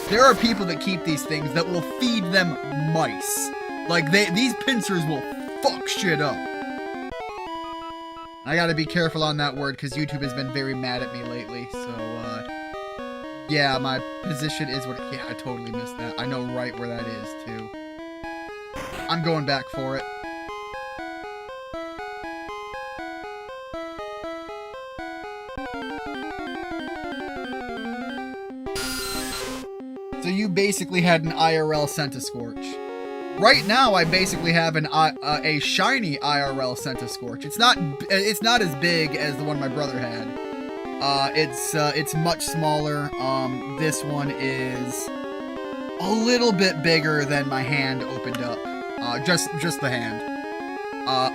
there are people that keep these things that will feed them mice. Like, these pincers will fuck shit up. I gotta be careful on that word, because YouTube has been very mad at me lately, so, yeah, my position is what, yeah, I totally missed that. I know right where that is, too. I'm going back for it. So you basically had an IRL Centiskorch. Right now, I basically have a shiny IRL Centiskorch. It's not as big as the one my brother had. It's much smaller. This one is a little bit bigger than my hand opened up. Just the hand.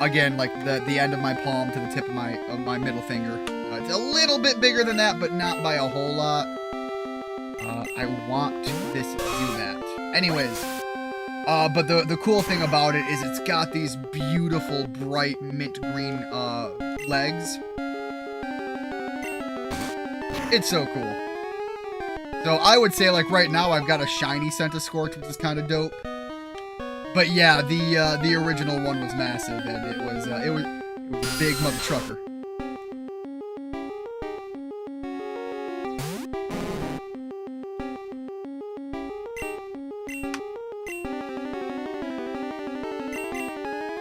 Again, like the end of my palm to the tip of my middle finger. It's a little bit bigger than that, but not by a whole lot. I want this to do that. Anyways, but the cool thing about it is it's got these beautiful, bright, mint green, legs. It's so cool. So I would say, like, right now I've got a shiny Centiskorch, which is kind of dope. But yeah, the original one was massive, and it was a big mother trucker.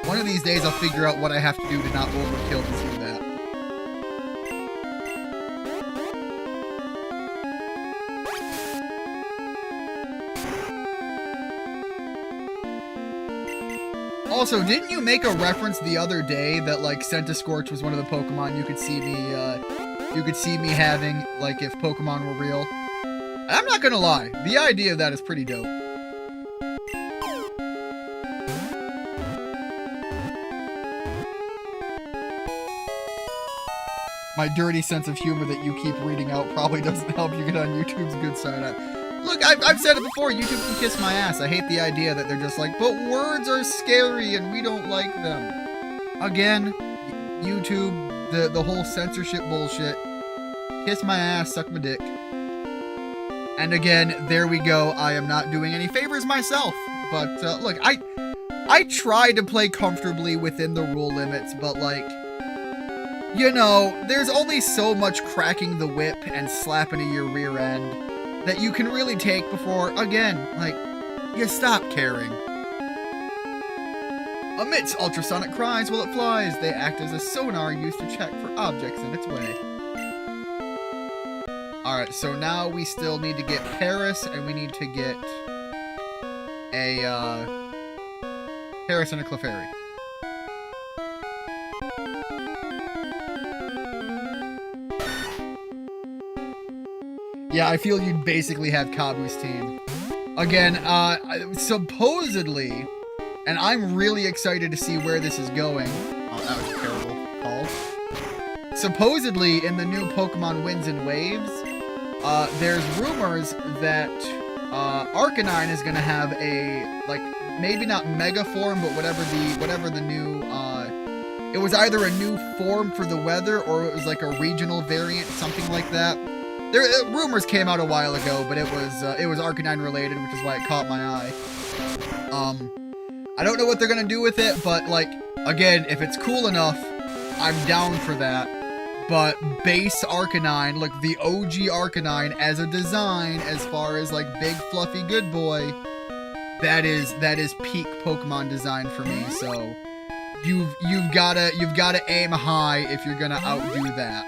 One of these days I'll figure out what I have to do to not overkill to do that. Also, didn't you make a reference the other day that, like, Centiskorch was one of the Pokemon you could see me having, like, if Pokemon were real? And I'm not gonna lie, the idea of that is pretty dope. My dirty sense of humor that you keep reading out probably doesn't help you get on YouTube's good side. Look, I've said it before, YouTube can kiss my ass. I hate the idea that they're just like, but words are scary and we don't like them. Again, YouTube, the whole censorship bullshit. Kiss my ass, suck my dick. And again, there we go. I am not doing any favors myself. But, look, I try to play comfortably within the rule limits, but, like, you know, there's only so much cracking the whip and slapping of your rear end that you can really take before, again, like, you stop caring. Emits ultrasonic cries while it flies. They act as a sonar used to check for objects in its way. Alright, so now we still need to get Paris, and we need to get a, Paris and a Clefairy. Yeah, I feel you'd basically have Kabu's team. Again, supposedly, and I'm really excited to see where this is going. Oh, that was a terrible call. Supposedly, in the new Pokemon Winds and Waves, there's rumors that Arcanine is going to have a, like, maybe not Mega form, but whatever the new, it was either a new form for the weather, or it was like a regional variant, something like that. Rumors came out a while ago, but it was Arcanine related, which is why it caught my eye. I don't know what they're gonna do with it, but, like, again, if it's cool enough, I'm down for that. But base Arcanine, like the OG Arcanine as a design, as far as, like, big fluffy good boy, that is peak Pokemon design for me. So you've gotta aim high if you're gonna outdo that.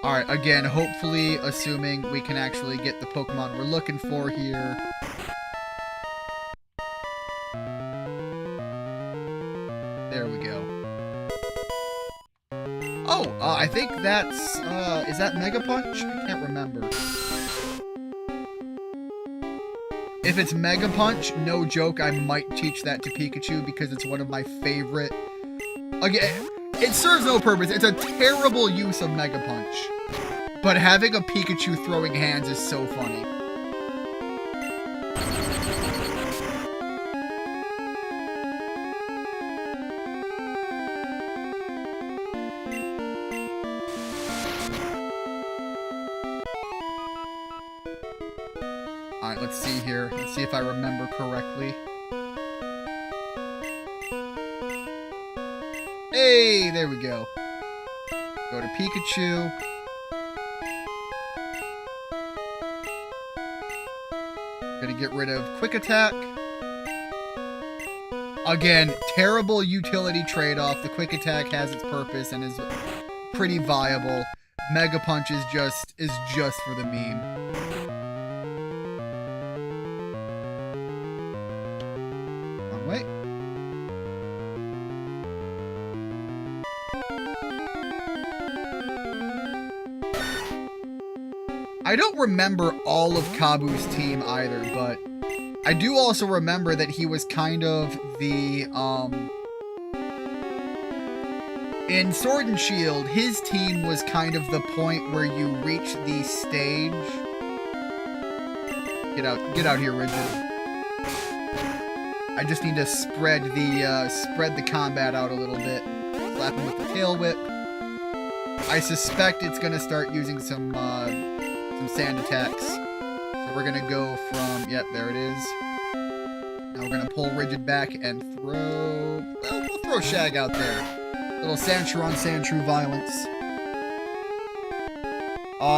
Alright, again, hopefully, assuming we can actually get the Pokemon we're looking for here. There we go. Oh, I think that's, is that Mega Punch? I can't remember. If it's Mega Punch, no joke, I might teach that to Pikachu because it's one of my favorite. Again, it serves no purpose. It's a terrible use of Mega Punch. But having a Pikachu throwing hands is so funny. Alright, let's see here. Let's see if I remember correctly. Hey, there we go. Go to Pikachu. Gonna get rid of Quick Attack. Again, terrible utility trade-off. The Quick Attack has its purpose and is pretty viable. Mega Punch is just for the meme. Wrong way. I don't remember all of Kabu's team either, but I do also remember that he was kind of the, in Sword and Shield, his team was kind of the point where you reach the stage. Get out here, Rigid. I just need to spread the combat out a little bit. Slap him with the tail whip. I suspect it's gonna start using some sand attacks. So we're gonna go from, yep, there it is. Now we're gonna pull Rigid back and throw, well, we'll throw Shag out there. Little Sandshrew on Sandshrew violence.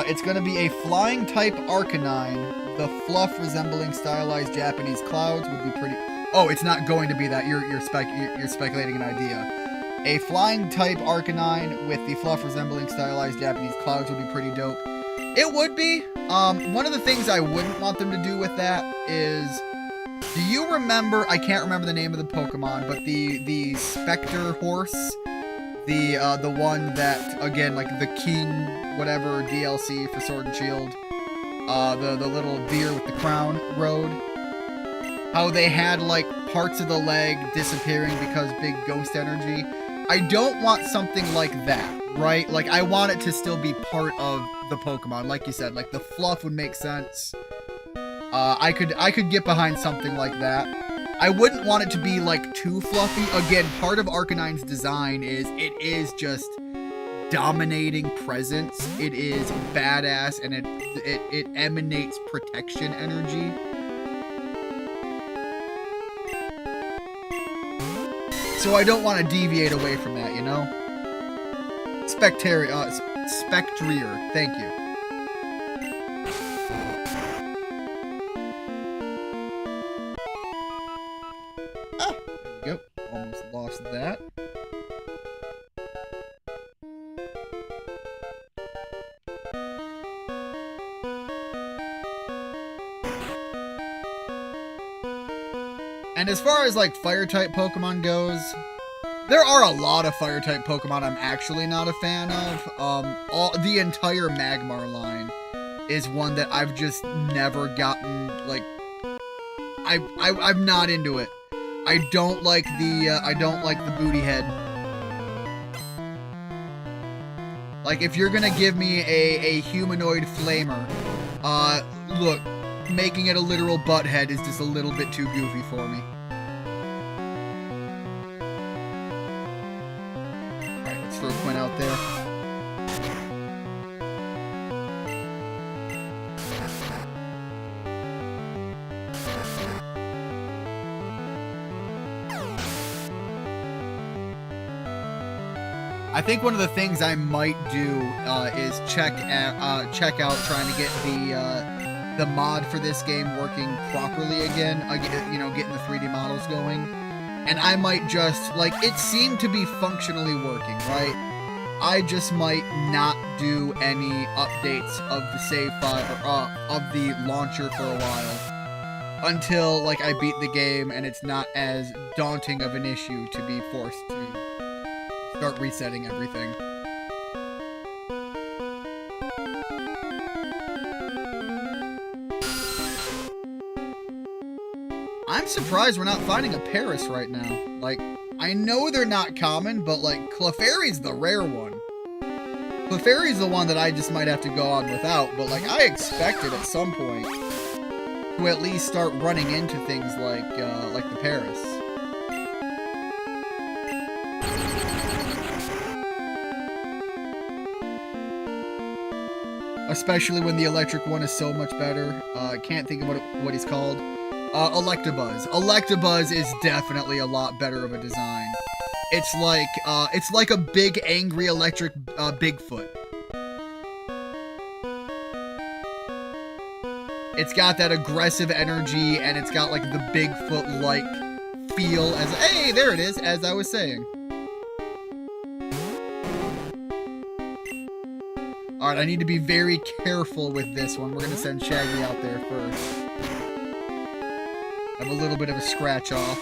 It's gonna be a flying type Arcanine. The fluff resembling stylized Japanese clouds would be pretty. Oh, it's not going to be that. You're speculating an idea. A flying type Arcanine with the fluff resembling stylized Japanese clouds would be pretty dope. It would be. One of the things I wouldn't want them to do with that is, do you remember? I can't remember the name of the Pokemon, but the Spectre horse. The one that, again, like the King whatever DLC for Sword and Shield, the little deer with the crown rode, how they had like parts of the leg disappearing because big ghost energy. I don't want something like that, right? Like, I want it to still be part of the Pokemon, like you said. Like, the fluff would make sense. I could get behind something like that. I wouldn't want it to be, like, too fluffy. Again, part of Arcanine's design is it is just dominating presence. It is badass, and it emanates protection energy. So I don't want to deviate away from that, you know? Spectrier, thank you. Ah, there we go. Almost lost that. And as far as, like, Fire-type Pokemon goes, there are a lot of Fire-type Pokemon I'm actually not a fan of. The entire Magmar line is one that I've just never gotten, like, I'm not into it. I don't like the booty head. Like, if you're gonna give me a humanoid flamer, look, making it a literal butt head is just a little bit too goofy for me. Alright, let's throw Quinn out there. I think one of the things I might do is check out trying to get the mod for this game working properly again, you know, getting the 3D models going. And I might just, like, it seemed to be functionally working, right? I just might not do any updates of the save file, of the launcher for a while. Until, like, I beat the game and it's not as daunting of an issue to be forced to start resetting everything. I'm surprised we're not finding a Paris right now. Like, I know they're not common, but, like, Clefairy's the rare one. Clefairy's the one that I just might have to go on without, but, like, I expected at some point to at least start running into things like the Paris. Especially when the electric one is so much better. I can't think of what he's called. Electabuzz. Electabuzz is definitely a lot better of a design. It's like a big angry electric Bigfoot. It's got that aggressive energy, and it's got like the Bigfoot-like feel as, hey, there it is, as I was saying. Alright, I need to be very careful with this one. We're gonna send Shaggy out there first. I have a little bit of a scratch off.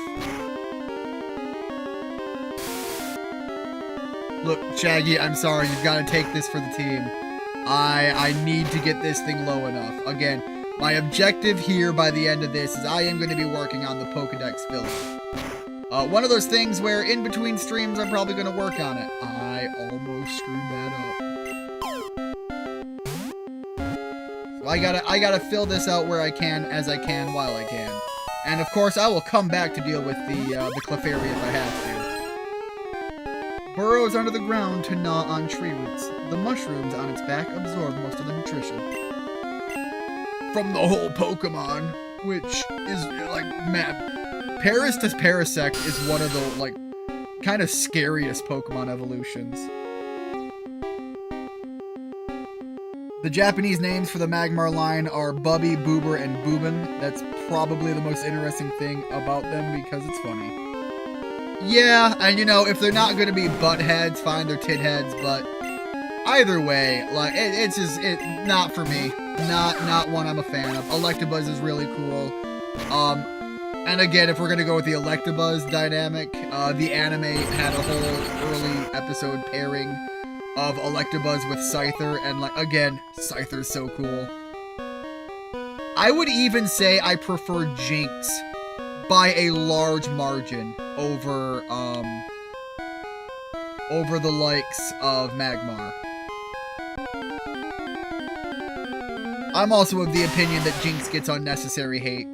Look, Shaggy, I'm sorry, you've got to take this for the team. I need to get this thing low enough. Again, my objective here by the end of this is I am going to be working on the Pokedex filler. One of those things where in between streams I'm probably going to work on it. I almost screwed that up. So I gotta fill this out where I can, as I can, while I can. And of course, I will come back to deal with the Clefairy if I have to. Burrows under the ground to gnaw on tree roots. The mushrooms on its back absorb most of the nutrition from the whole Pokemon, which is like, man, Paris to Parasect is one of the like kind of scariest Pokemon evolutions. The Japanese names for the Magmar line are Bubby, Boober, and Boobin. That's probably the most interesting thing about them because it's funny. Yeah, and you know, if they're not going to be butt heads, fine, they're tit heads, but either way, like, it's just, not for me. Not one I'm a fan of. Electabuzz is really cool. And again, if we're going to go with the Electabuzz dynamic, the anime had a whole early episode pairing of Electabuzz with Scyther, and like, again, Scyther's so cool. I would even say I prefer Jinx by a large margin over the likes of Magmar. I'm also of the opinion that Jinx gets unnecessary hate.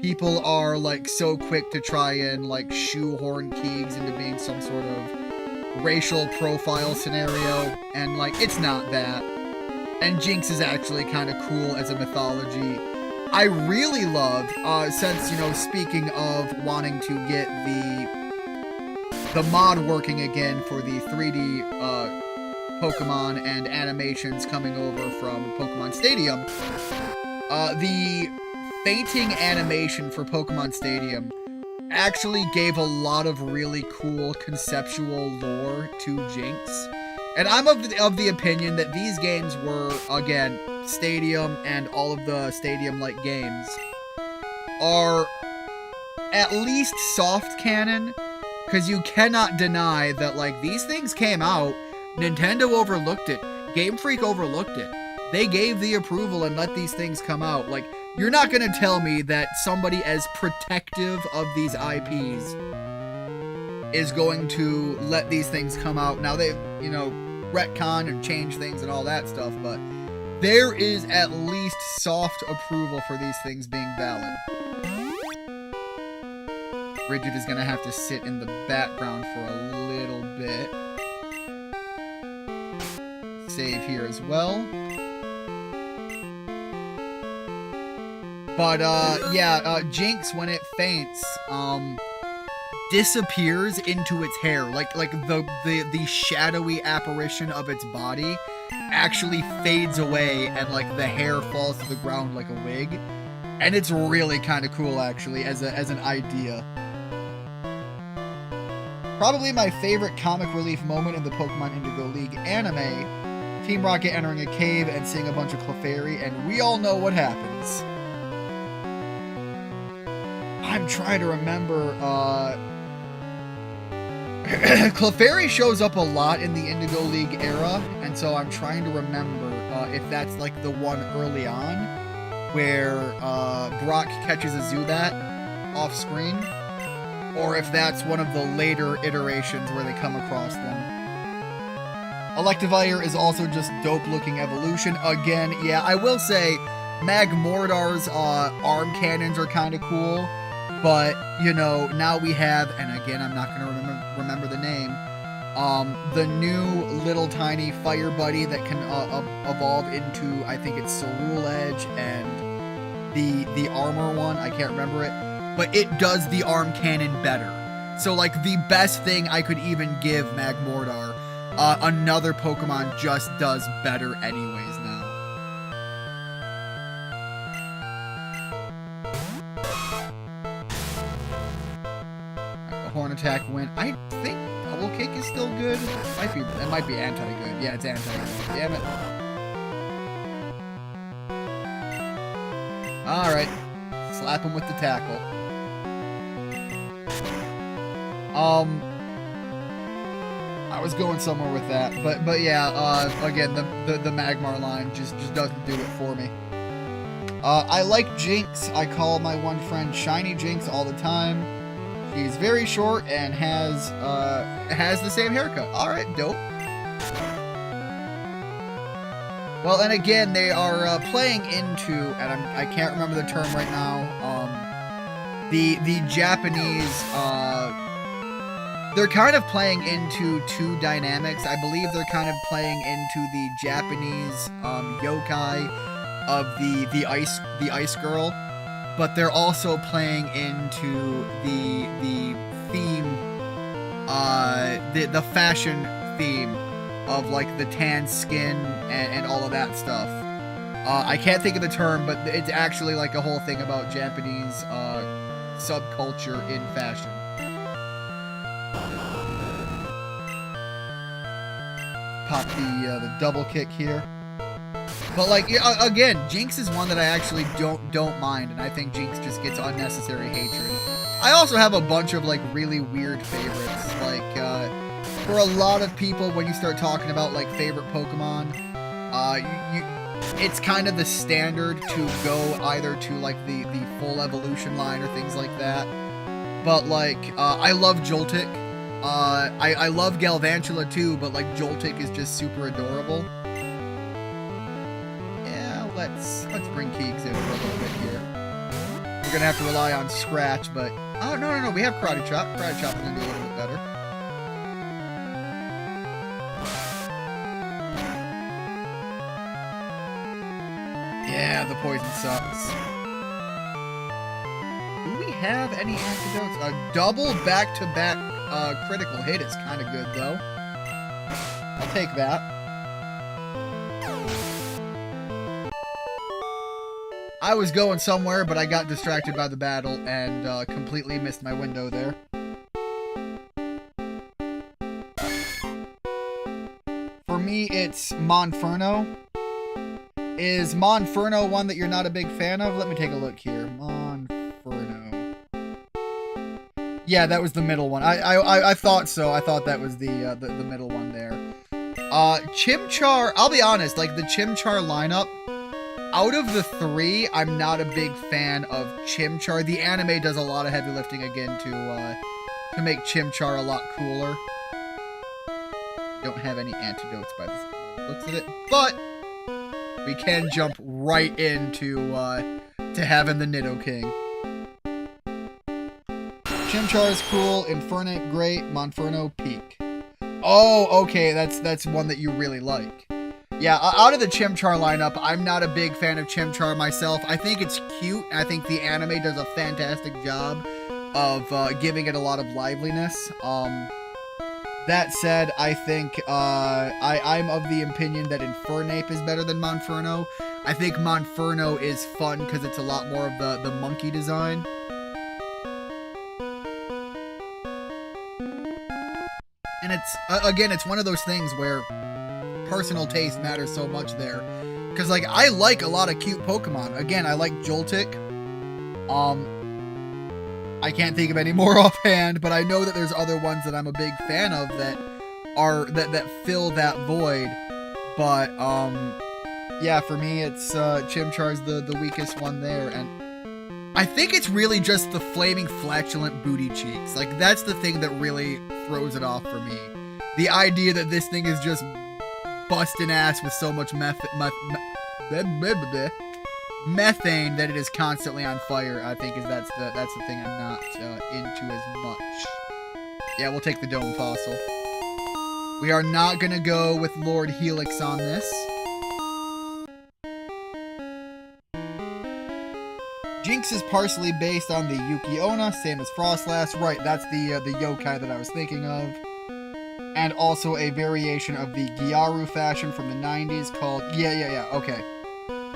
People are like so quick to try and like shoehorn Keigs into being some sort of racial profile scenario, and like, it's not that. And Jinx is actually kind of cool as a mythology. I really love, since, you know, speaking of wanting to get the mod working again for the 3D Pokemon and animations coming over from Pokemon Stadium, the fainting animation for Pokemon Stadium actually gave a lot of really cool conceptual lore to Jinx. And I'm of the opinion that these games were, again, Stadium and all of the Stadium-like games are at least soft canon, because you cannot deny that, like, these things came out, Nintendo overlooked it, Game Freak overlooked it. They gave the approval and let these things come out. Like, you're not going to tell me that somebody as protective of these IPs is going to let these things come out. Now, they, you know, retcon and change things and all that stuff, but there is at least soft approval for these things being valid. Bridget is going to have to sit in the background for a little bit. Save here as well. But, yeah, Jinx, when it faints, disappears into its hair. Like the shadowy apparition of its body actually fades away, and, like, the hair falls to the ground like a wig. And it's really kind of cool, actually, as an idea. Probably my favorite comic relief moment in the Pokemon Indigo League anime, Team Rocket entering a cave and seeing a bunch of Clefairy, and we all know what happens. I'm trying to remember, Clefairy shows up a lot in the Indigo League era, and so I'm trying to remember if that's like the one early on, where Brock catches a Zubat off screen, or if that's one of the later iterations where they come across them. Electivire is also just dope-looking evolution. Again, yeah, I will say Magmortar's arm cannons are kind of cool, but, you know, now we have, and again, I'm not going to remember the name, the new little tiny fire buddy that can evolve into, I think it's Cerule Edge, and the armor one, I can't remember it, but it does the arm cannon better. So, like, the best thing I could even give Magmortar another Pokemon just does better anyways now. The Horn Attack went. I think Double Kick is still good. It might be anti-good. Yeah, it's anti-good. Damn it. Alright. Slap him with the tackle. I was going somewhere with that, but yeah, again, the Magmar line just doesn't do it for me. I like Jinx. I call my one friend Shiny Jinx all the time. She's very short and has the same haircut. All right, dope. Well, and again, they are playing into, and I can't remember the term right now. The Japanese. They're kind of playing into two dynamics. I believe they're kind of playing into the Japanese yokai of the ice girl, but they're also playing into the theme, the fashion theme of like the tan skin and all of that stuff. I can't think of the term, but it's actually like a whole thing about Japanese subculture in fashion. Pop the double kick here. But like again, Jinx is one that I actually don't mind, and I think Jinx just gets unnecessary hatred. I also have a bunch of like really weird favorites. Like for a lot of people, when you start talking about like favorite Pokemon, it's kind of the standard to go either to like the full evolution line or things like that. But like I love Joltik. I love Galvantula too, but like Joltik is just super adorable. Yeah, let's bring Keegs in for a little bit here. We're gonna have to rely on Scratch, but oh no, we have Karate Chop. Karate Chop is gonna do a little bit better. Yeah, the poison sucks. Do we have any antidotes? A double back-to-back critical hit is kind of good, though. I'll take that. I was going somewhere, but I got distracted by the battle and completely missed my window there. For me, it's Monferno. Is Monferno one that you're not a big fan of? Let me take a look here. Monferno. Yeah, that was the middle one. I thought so. I thought that was the middle one there. Chimchar, I'll be honest, like the Chimchar lineup, out of the three, I'm not a big fan of Chimchar. The anime does a lot of heavy lifting again to make Chimchar a lot cooler. Don't have any antidotes by the looks of it, but we can jump right into to having the Nidoking. Chimchar is cool, Infernape great, Monferno peak. Oh, okay, that's one that you really like. Yeah, out of the Chimchar lineup, I'm not a big fan of Chimchar myself. I think it's cute, and I think the anime does a fantastic job of giving it a lot of liveliness. That said, I think I'm of the opinion that Infernape is better than Monferno. I think Monferno is fun because it's a lot more of the monkey design. And it's, again, it's one of those things where personal taste matters so much there. Because, like, I like a lot of cute Pokemon. Again, I like Joltik. I can't think of any more offhand, but I know that there's other ones that I'm a big fan of that are that fill that void. But yeah, for me it's Chimchar's the weakest one there, and I think it's really just the flaming flatulent booty cheeks. Like that's the thing that really throws it off for me. The idea that this thing is just busting ass with so much methane that it is constantly on fire, I think that's the thing I'm not into as much. Yeah, we'll take the Dome Fossil. We are not gonna go with Lord Helix on this. Jinx is partially based on the Yuki Onna, same as Frostlass. Right, that's the yokai that I was thinking of. and also a variation of the Gyaru fashion from the 90s called... Yeah, okay.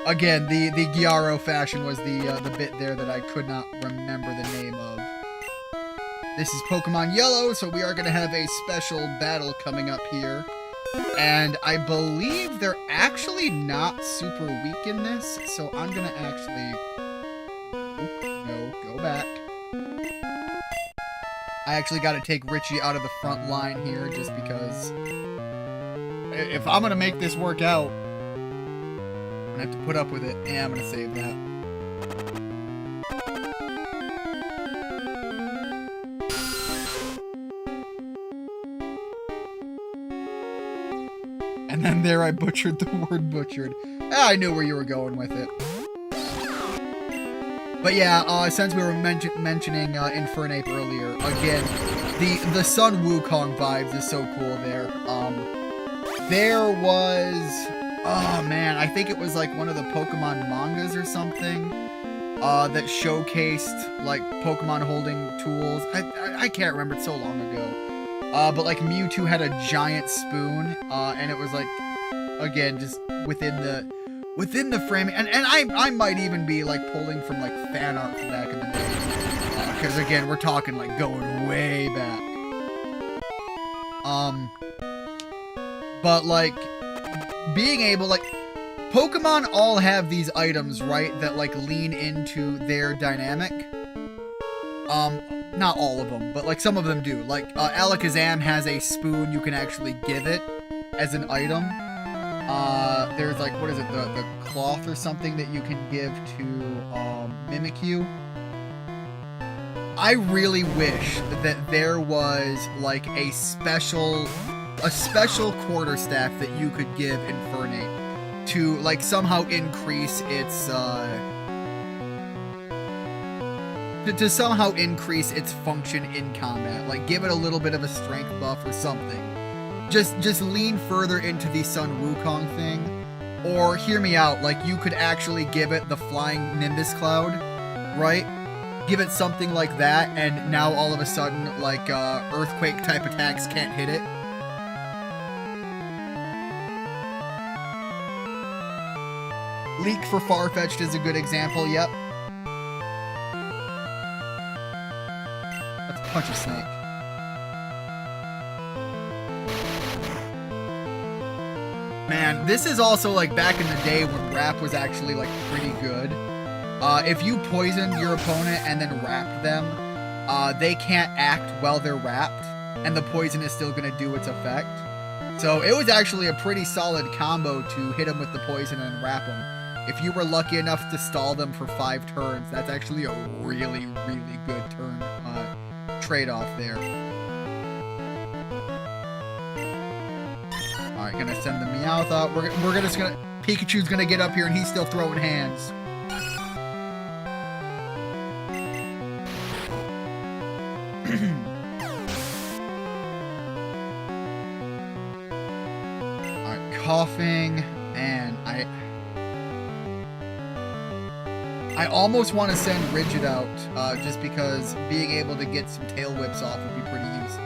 Again, the Gyaro fashion was the bit there that I could not remember the name of. This is Pokemon Yellow, so we are going to have a special battle coming up here. And I believe they're actually not super weak in this, so I'm going to actually... No, go back. I actually got to take Richie out of the front line here, just because... If I'm going to make this work out, I'm going to have to put up with it. Yeah, I'm going to save that. And then there I butchered the word butchered. I knew where you were going with it. But yeah, since we were mentioning Infernape earlier, again, the Sun Wukong vibes is so cool there. There was... Oh man, I think it was like one of the Pokemon mangas or something that showcased like Pokemon holding tools. I can't remember, it's so long ago. But like Mewtwo had a giant spoon, and it was like, again, just within the framing, and I might even be like pulling from like fan art from back in the day, because again, we're talking like going way back. But like being able, like, Pokemon all have these items, right, that like lean into their dynamic. Not all of them, but like some of them do. Like Alakazam has a spoon you can actually give it as an item. There's like, what is it, the cloth or something that you can give to Mimikyu. I really wish that there was like a special quarterstaff that you could give Infernape to like somehow increase its to somehow increase its function in combat. Like give it a little bit of a strength buff or something. Just lean further into the Sun Wukong thing. Or hear me out, like you could actually give it the flying Nimbus Cloud, right? Give it something like that, and now all of a sudden, like earthquake type attacks can't hit it. Leak for Farfetch'd is a good example, yep. Let's punch a snake. Man, this is also like back in the day when Wrap was actually like pretty good. If you poisoned your opponent and then wrapped them, they can't act while they're wrapped, and the poison is still going to do its effect. So it was actually a pretty solid combo to hit them with the poison and wrap them. If you were lucky enough to stall them for 5 turns, that's actually a really, really good turn trade-off there. Alright, gonna send the Meowth out. We're just gonna... Pikachu's gonna get up here and he's still throwing hands. Alright, coughing, and I almost want to send Rigid out, just because being able to get some tail whips off would be pretty useful.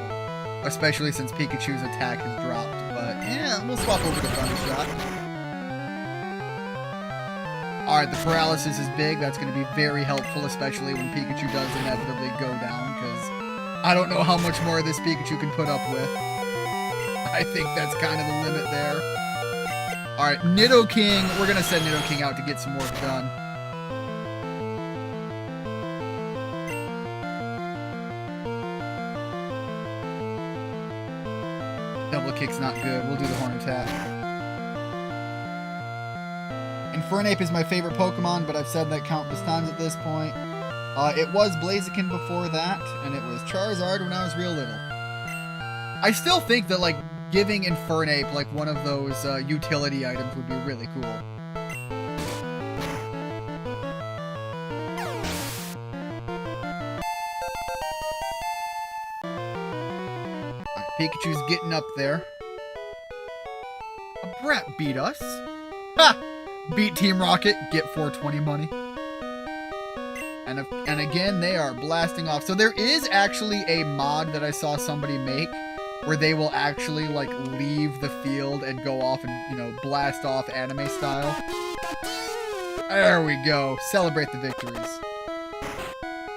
Especially since Pikachu's attack has dropped. But yeah, we'll swap over to Thundershot. Alright, the paralysis is big. That's going to be very helpful, especially when Pikachu does inevitably go down, because I don't know how much more this Pikachu can put up with. I think that's kind of the limit there. Alright, Nidoking. We're going to send Nidoking out to get some work done. Double kick's not good. We'll do the Horn Attack. Infernape is my favorite Pokemon, but I've said that countless times at this point. It was Blaziken before that, and it was Charizard when I was real little. I still think that, like, giving Infernape, like, one of those utility items would be really cool. Pikachu's getting up there. A brat beat us. Ha! Beat Team Rocket, get 420 money. And again, they are blasting off. So there is actually a mod that I saw somebody make where they will actually, like, leave the field and go off and, you know, blast off anime style. There we go. Celebrate the victories.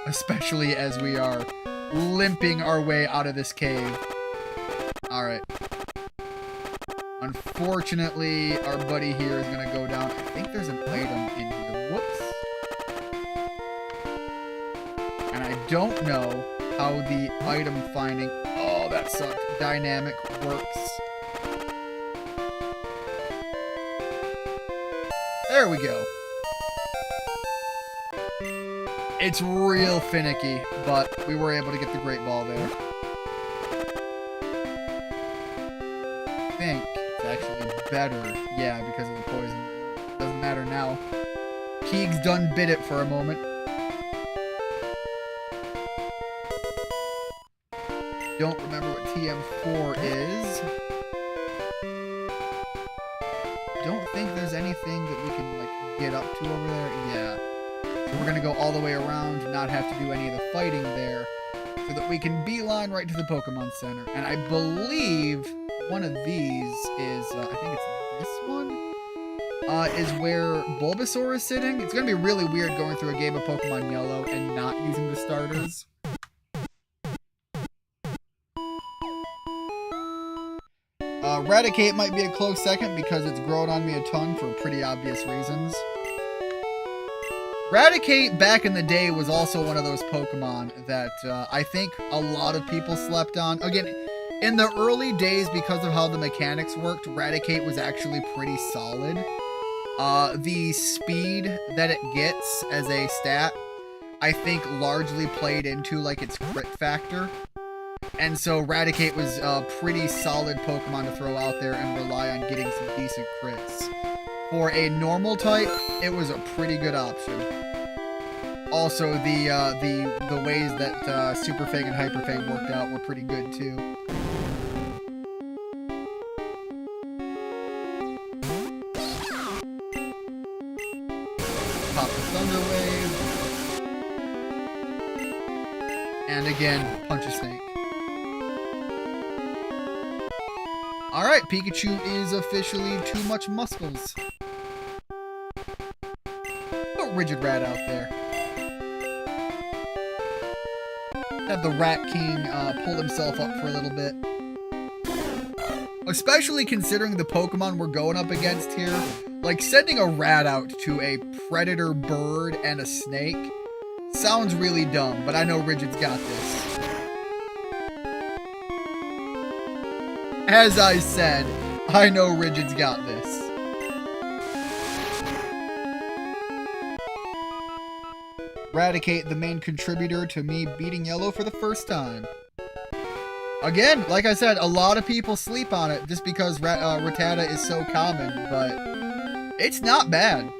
Especially as we are limping our way out of this cave. Alright. Unfortunately, our buddy here is going to go down. I think there's an item in here. Whoops. And I don't know how the item finding... Oh, that sucked. Dynamic works. There we go. It's real finicky, but we were able to get the Great Ball there. I think it's actually better. Yeah, because of the poison. Doesn't matter now. Keeg's done bit it for a moment. Don't remember what TM4 is. Don't think there's anything that we can, like, get up to over there. Yeah. So we're going to go all the way around, not have to do any of the fighting there, so that we can beeline right to the Pokemon Center. And I believe one of these is, I think it's this one, is where Bulbasaur is sitting. It's going to be really weird going through a game of Pokemon Yellow and not using the starters. Raticate might be a close second because it's grown on me a ton for pretty obvious reasons. Raticate back in the day was also one of those Pokemon that I think a lot of people slept on. Again, in the early days, because of how the mechanics worked, Raticate was actually pretty solid. The speed that it gets as a stat, I think largely played into like its crit factor. And so Raticate was a pretty solid Pokemon to throw out there and rely on getting some decent crits. For a normal type, it was a pretty good option. Also, the ways that Super Fang and Hyper Fang worked out were pretty good too. Pop the Thunder Wave. And again, Punch a Snake. Alright, Pikachu is officially too much muscles. Put Rigid Rat out there. Have the Rat King pull himself up for a little bit. Especially considering the Pokemon we're going up against here. Like, sending a rat out to a predator bird and a snake sounds really dumb, but I know Rigid's got this. As I said, I know Rigid's got this. Raticate, the main contributor to me beating Yellow for the first time. Again, like I said, a lot of people sleep on it just because Rattata is so common, but it's not bad.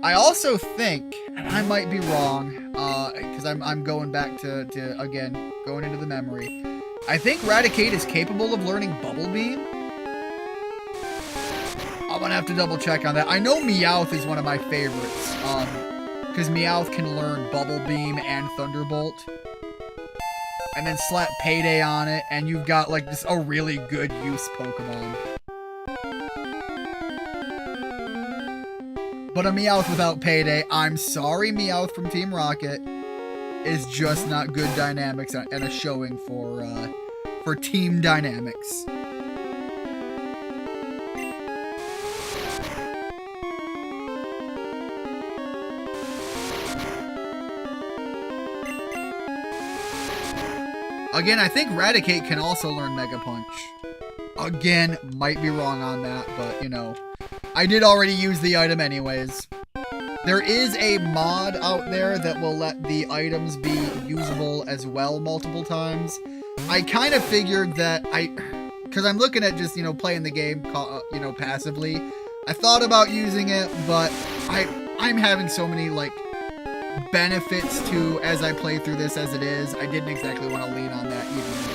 I also think, and I might be wrong, because I'm going back to, again, going into the memory. I think Raticate is capable of learning Bubble Beam. I'm gonna have to double check on that. I know Meowth is one of my favorites, because Meowth can learn Bubble Beam and Thunderbolt. And then slap Payday on it, and you've got, like, just a really good use Pokemon. But a Meowth without Payday, I'm sorry, Meowth from Team Rocket, is just not good dynamics and a showing for team dynamics. Again, I think Raticate can also learn Mega Punch. Again, might be wrong on that, but, you know, I did already use the item anyways. There is a mod out there that will let the items be usable as well multiple times. I kind of figured that because I'm looking at just, you know, playing the game, you know, passively. I thought about using it, but I'm having so many, like, benefits to as I play through this as it is. I didn't exactly want to lean on that even more.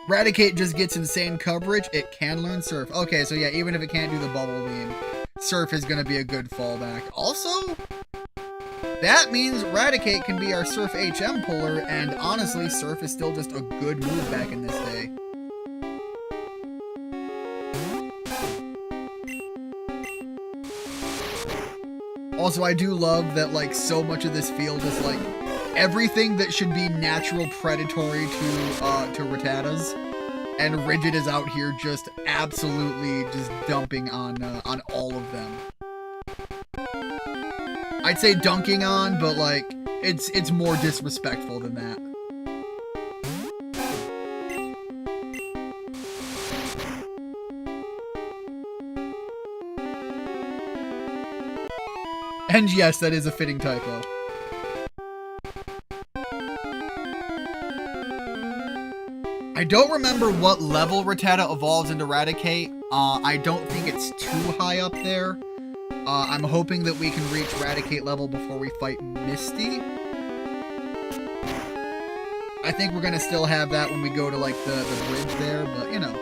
Raticate just gets insane coverage. It can learn Surf. Okay, so yeah, even if it can't do the Bubble Beam, Surf is going to be a good fallback. Also, That means Raticate can be our Surf HM puller, and honestly, Surf is still just a good move back in this day. Also, I do love that, like, so much of this field is, like, everything that should be natural predatory to Rattatas, and Rigid is out here just absolutely just dumping on all of them. I'd say dunking on, but, like, it's more disrespectful than that. And yes, that is a fitting typo. I don't remember what level Rattata evolves into Raticate. I don't think it's too high up there. I'm hoping that we can reach Raticate level before we fight Misty. I think we're gonna still have that when we go to, like, the bridge there, but, you know.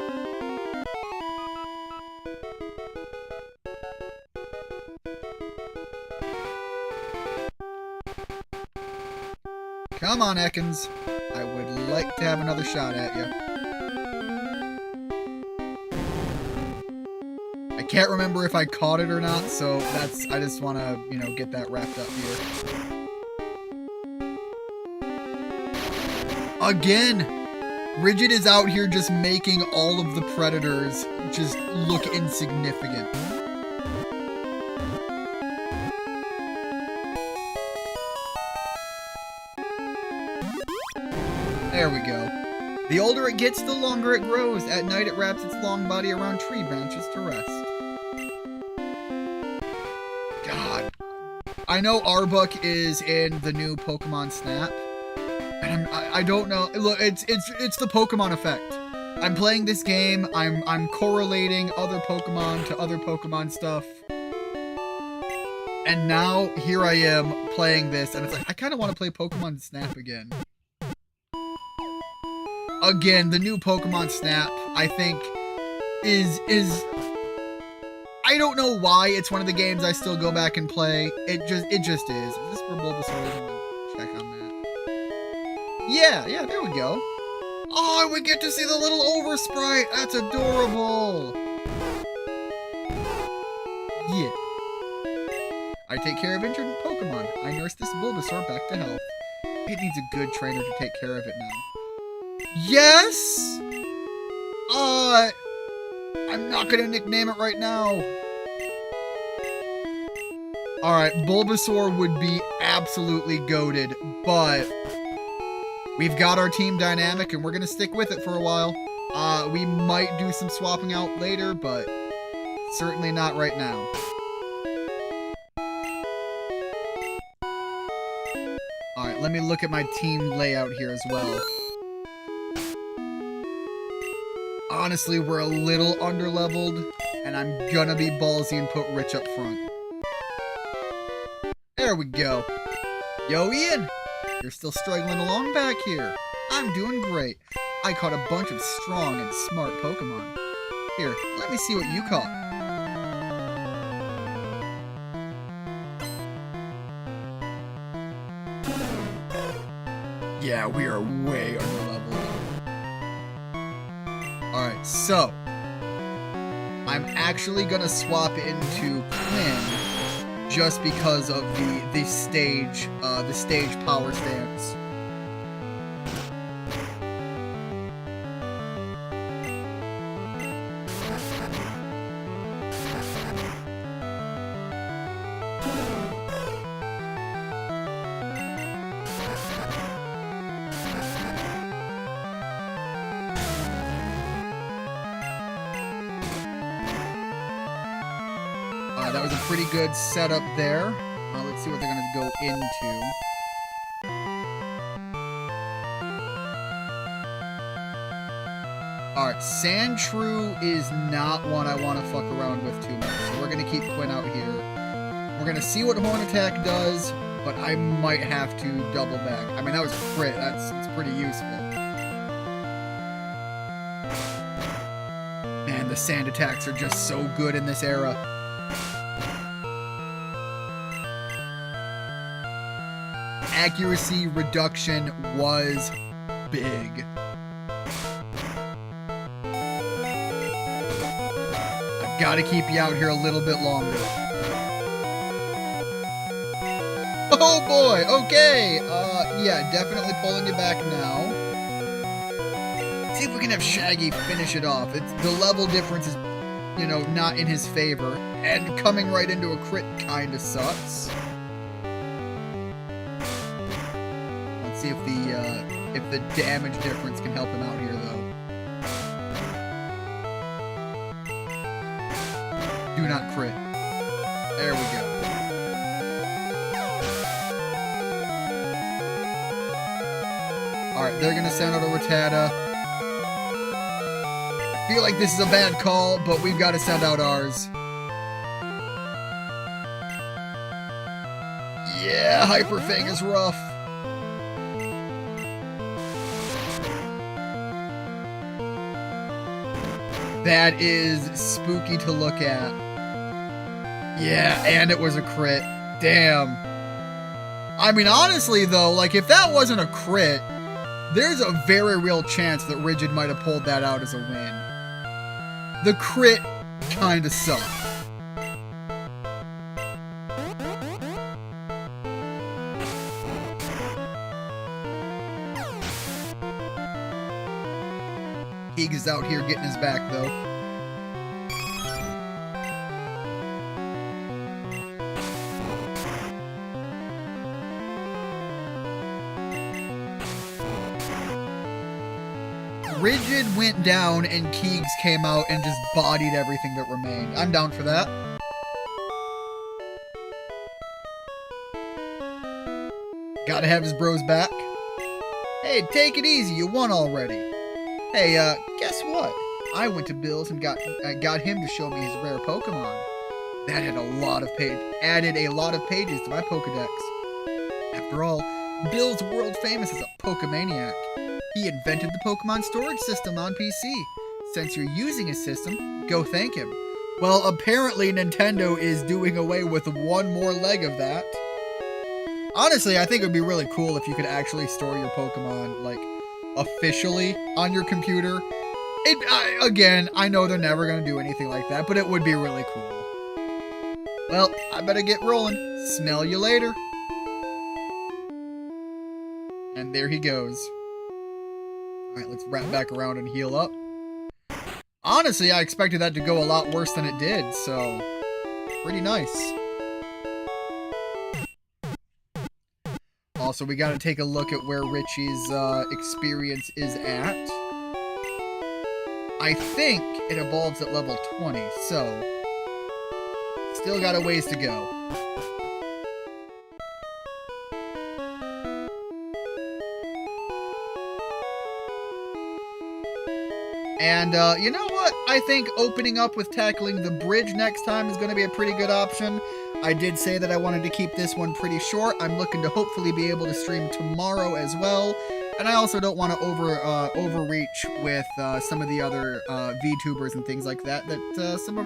Come on, Ekans. I would like to have another shot at you. I can't remember if I caught it or not, so I just want to, you know, get that wrapped up here. Again, Rigid is out here just making all of the predators just look insignificant. There we go. The older it gets, the longer it grows. At night, it wraps its long body around tree branches to rest. God. I know Arbok is in the new Pokemon Snap. And I don't know. Look, it's the Pokemon effect. I'm playing this game. I'm correlating other Pokemon to other Pokemon stuff. And now, here I am playing this. And it's like, I kind of want to play Pokemon Snap again. Again, the new Pokemon Snap, I think, is I don't know why it's one of the games I still go back and play. It just is. Is this for Bulbasaur? Check on that. Yeah, there we go. Oh, we get to see the little Oversprite. That's adorable. Yeah. I take care of injured Pokemon. I nurse this Bulbasaur back to health. It needs a good trainer to take care of it now. Yes? I'm not gonna nickname it right now. Alright, Bulbasaur would be absolutely goated, but we've got our team dynamic and we're gonna stick with it for a while. We might do some swapping out later, but certainly not right now. Alright, let me look at my team layout here as well. Honestly, we're a little underleveled, and I'm gonna be ballsy and put Rich up front. There we go. Yo, Ian! You're still struggling along back here. I'm doing great. I caught a bunch of strong and smart Pokemon. Here, let me see what you caught. Yeah, we are way underleveled. Alright, so I'm actually gonna swap into Quinn just because of the stage power stance. That was a pretty good setup there. Let's see what they're going to go into. Alright, Sandshrew is not one I want to fuck around with too much. So we're going to keep Quinn out here. We're going to see what Horn Attack does, but I might have to double back. I mean, that was a crit. It's pretty useful. Man, the sand attacks are just so good in this era. accuracy reduction was big. I've got to keep you out here a little bit longer. Oh boy, okay. Yeah, definitely pulling you back now. See if we can have Shaggy finish it off. The level difference is, you know, not in his favor. And coming right into a crit kind of sucks. Let's see if the damage difference can help him out here, though. Do not crit. There we go. Alright, they're gonna send out a Rattata. I feel like this is a bad call, but we've got to send out ours. Yeah, Hyper Fang is rough. That is spooky to look at. Yeah, and it was a crit. Damn. I mean, honestly, though, like, if that wasn't a crit, there's a very real chance that Rigid might have pulled that out as a win. The crit kinda sucked. Keeg is out here getting his back, though. Rigid went down and Keegs came out and just bodied everything that remained. I'm down for that. Gotta have his bros back. Hey, take it easy. You won already. Hey, guess what? I went to Bill's and got him to show me his rare Pokemon. That had added a lot of pages to my Pokedex. After all, Bill's world famous as a Pokemaniac. He invented the Pokemon storage system on PC. Since you're using his system, go thank him. Well, apparently Nintendo is doing away with one more leg of that. Honestly, I think it would be really cool if you could actually store your Pokemon, like, officially on your computer. Again, I know they're never going to do anything like that, but it would be really cool. Well, I better get rolling. Smell you later. And there he goes. Alright, let's wrap back around and heal up. Honestly, I expected that to go a lot worse than it did, so pretty nice. Also, we gotta take a look at where Richie's experience is at. I think it evolves at level 20, so still got a ways to go. And, you know what? I think opening up with tackling the bridge next time is going to be a pretty good option. I did say that I wanted to keep this one pretty short. I'm looking to hopefully be able to stream tomorrow as well. And I also don't want to overreach with some of the other VTubers and things like that some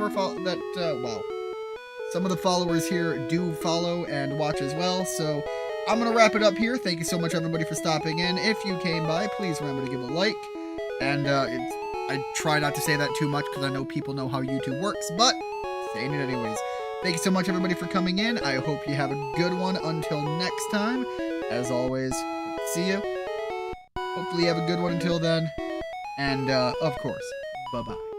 of the followers here do follow and watch as well. So I'm going to wrap it up here. Thank you so much, everybody, for stopping in. If you came by, please remember to give a like. And I try not to say that too much because I know people know how YouTube works, but saying it anyways. Thank you so much, everybody, for coming in. I hope you have a good one until next time. As always, see you. Hopefully you have a good one until then. And, of course, bye-bye.